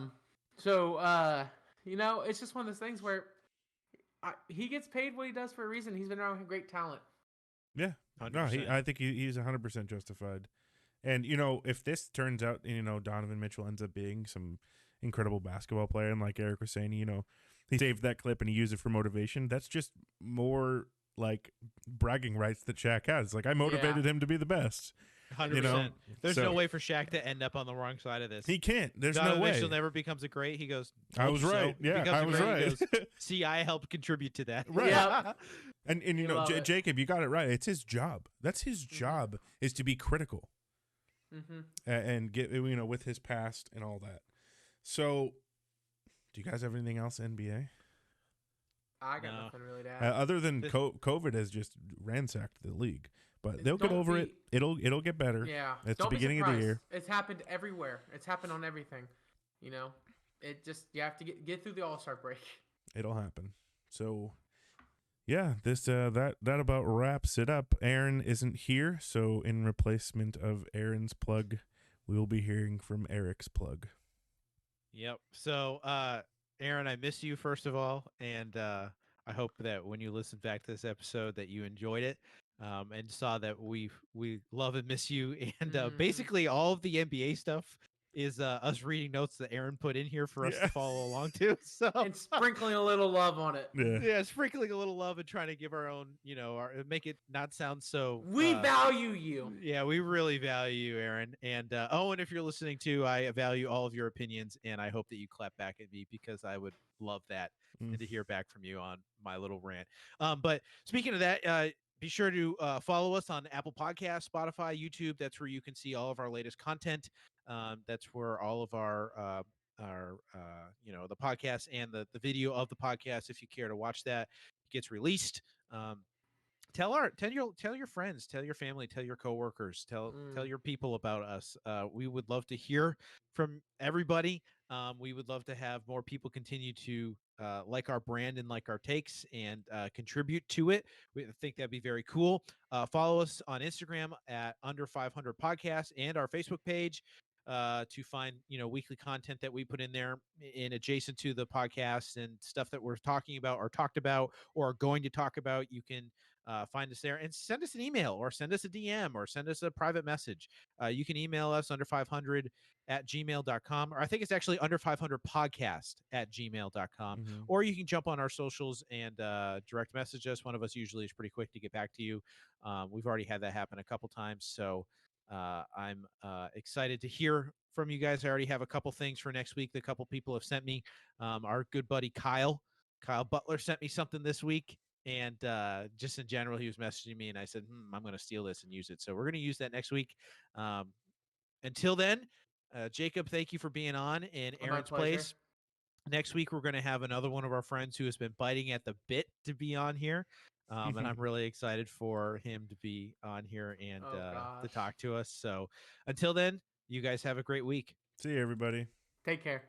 It's just one of those things where he gets paid what he does for a reason. He's been around with great talent. Yeah. 100%. No, I think he's 100% justified. And, if this turns out, Donovan Mitchell ends up being some incredible basketball player, and like Eric was saying, he saved that clip and he used it for motivation. That's just more like bragging rights that Shaq has. Like, I motivated him to be the best. 100%. There's no way for Shaq to end up on the wrong side of this. He can't. There's Donovan no way. Mitchell never becomes a great. He goes, I was right. Yeah, I was right. He goes, see, I helped contribute to that. Right. Yep. And Jacob, you got it right. It's his job. That's his job, is to be critical. And get with his past and all that. So, do you guys have anything else NBA? I got nothing really to add. Other than COVID has just ransacked the league, but they'll get over it. It'll get better. Yeah, it's the beginning of the year. It's happened everywhere. It's happened on everything. It just you have to get through the All-Star break. It'll happen. So. Yeah, this that about wraps it up. Aaron isn't here, so in replacement of Aaron's plug, we will be hearing from Eric's plug. Yep. So, Aaron, I miss you first of all, and I hope that when you listen back to this episode that you enjoyed it, and saw that we love and miss you, and basically all of the NBA stuff is us reading notes that Aaron put in here for us to follow along to. So and sprinkling a little love on it. Yeah, sprinkling a little love and trying to give our own, make it not sound so. We value you. Yeah, we really value you, Aaron. And Owen, if you're listening too, I value all of your opinions, and I hope that you clap back at me because I would love that and to hear back from you on my little rant. But speaking of that, be sure to follow us on Apple Podcasts, Spotify, YouTube. That's where you can see all of our latest content. That's where all of our the podcast and the video of the podcast, if you care to watch that, gets released. Tell your friends, tell your family, tell your coworkers, tell your people about us. We would love to hear from everybody. We would love to have more people continue to like our brand and like our takes and contribute to it. We think that'd be very cool. Follow us on Instagram at Under.500 Podcast and our Facebook page to find weekly content that we put in there in adjacent to the podcast and stuff that we're talking about or talked about or are going to talk about. You can find us there and send us an email or send us a DM or send us a private message. You can email us under500@gmail.com, or I think it's actually under500podcast@gmail.com. Or you can jump on our socials and direct message us. One of us usually is pretty quick to get back to you. We've already had that happen a couple times. So I'm excited to hear from you guys. I already have a couple things for next week. The couple people have sent me. Our good buddy Kyle Butler sent me something this week. And just in general, he was messaging me, and I said, I'm going to steal this and use it. So we're going to use that next week. Until then, Jacob, thank you for being on in Oh, my Aaron's pleasure. place. Next week, we're going to have another one of our friends who has been biting at the bit to be on here. And I'm really excited for him to be on here and Oh to gosh. talk to us. So until then, you guys have a great week. See you, everybody. Take care.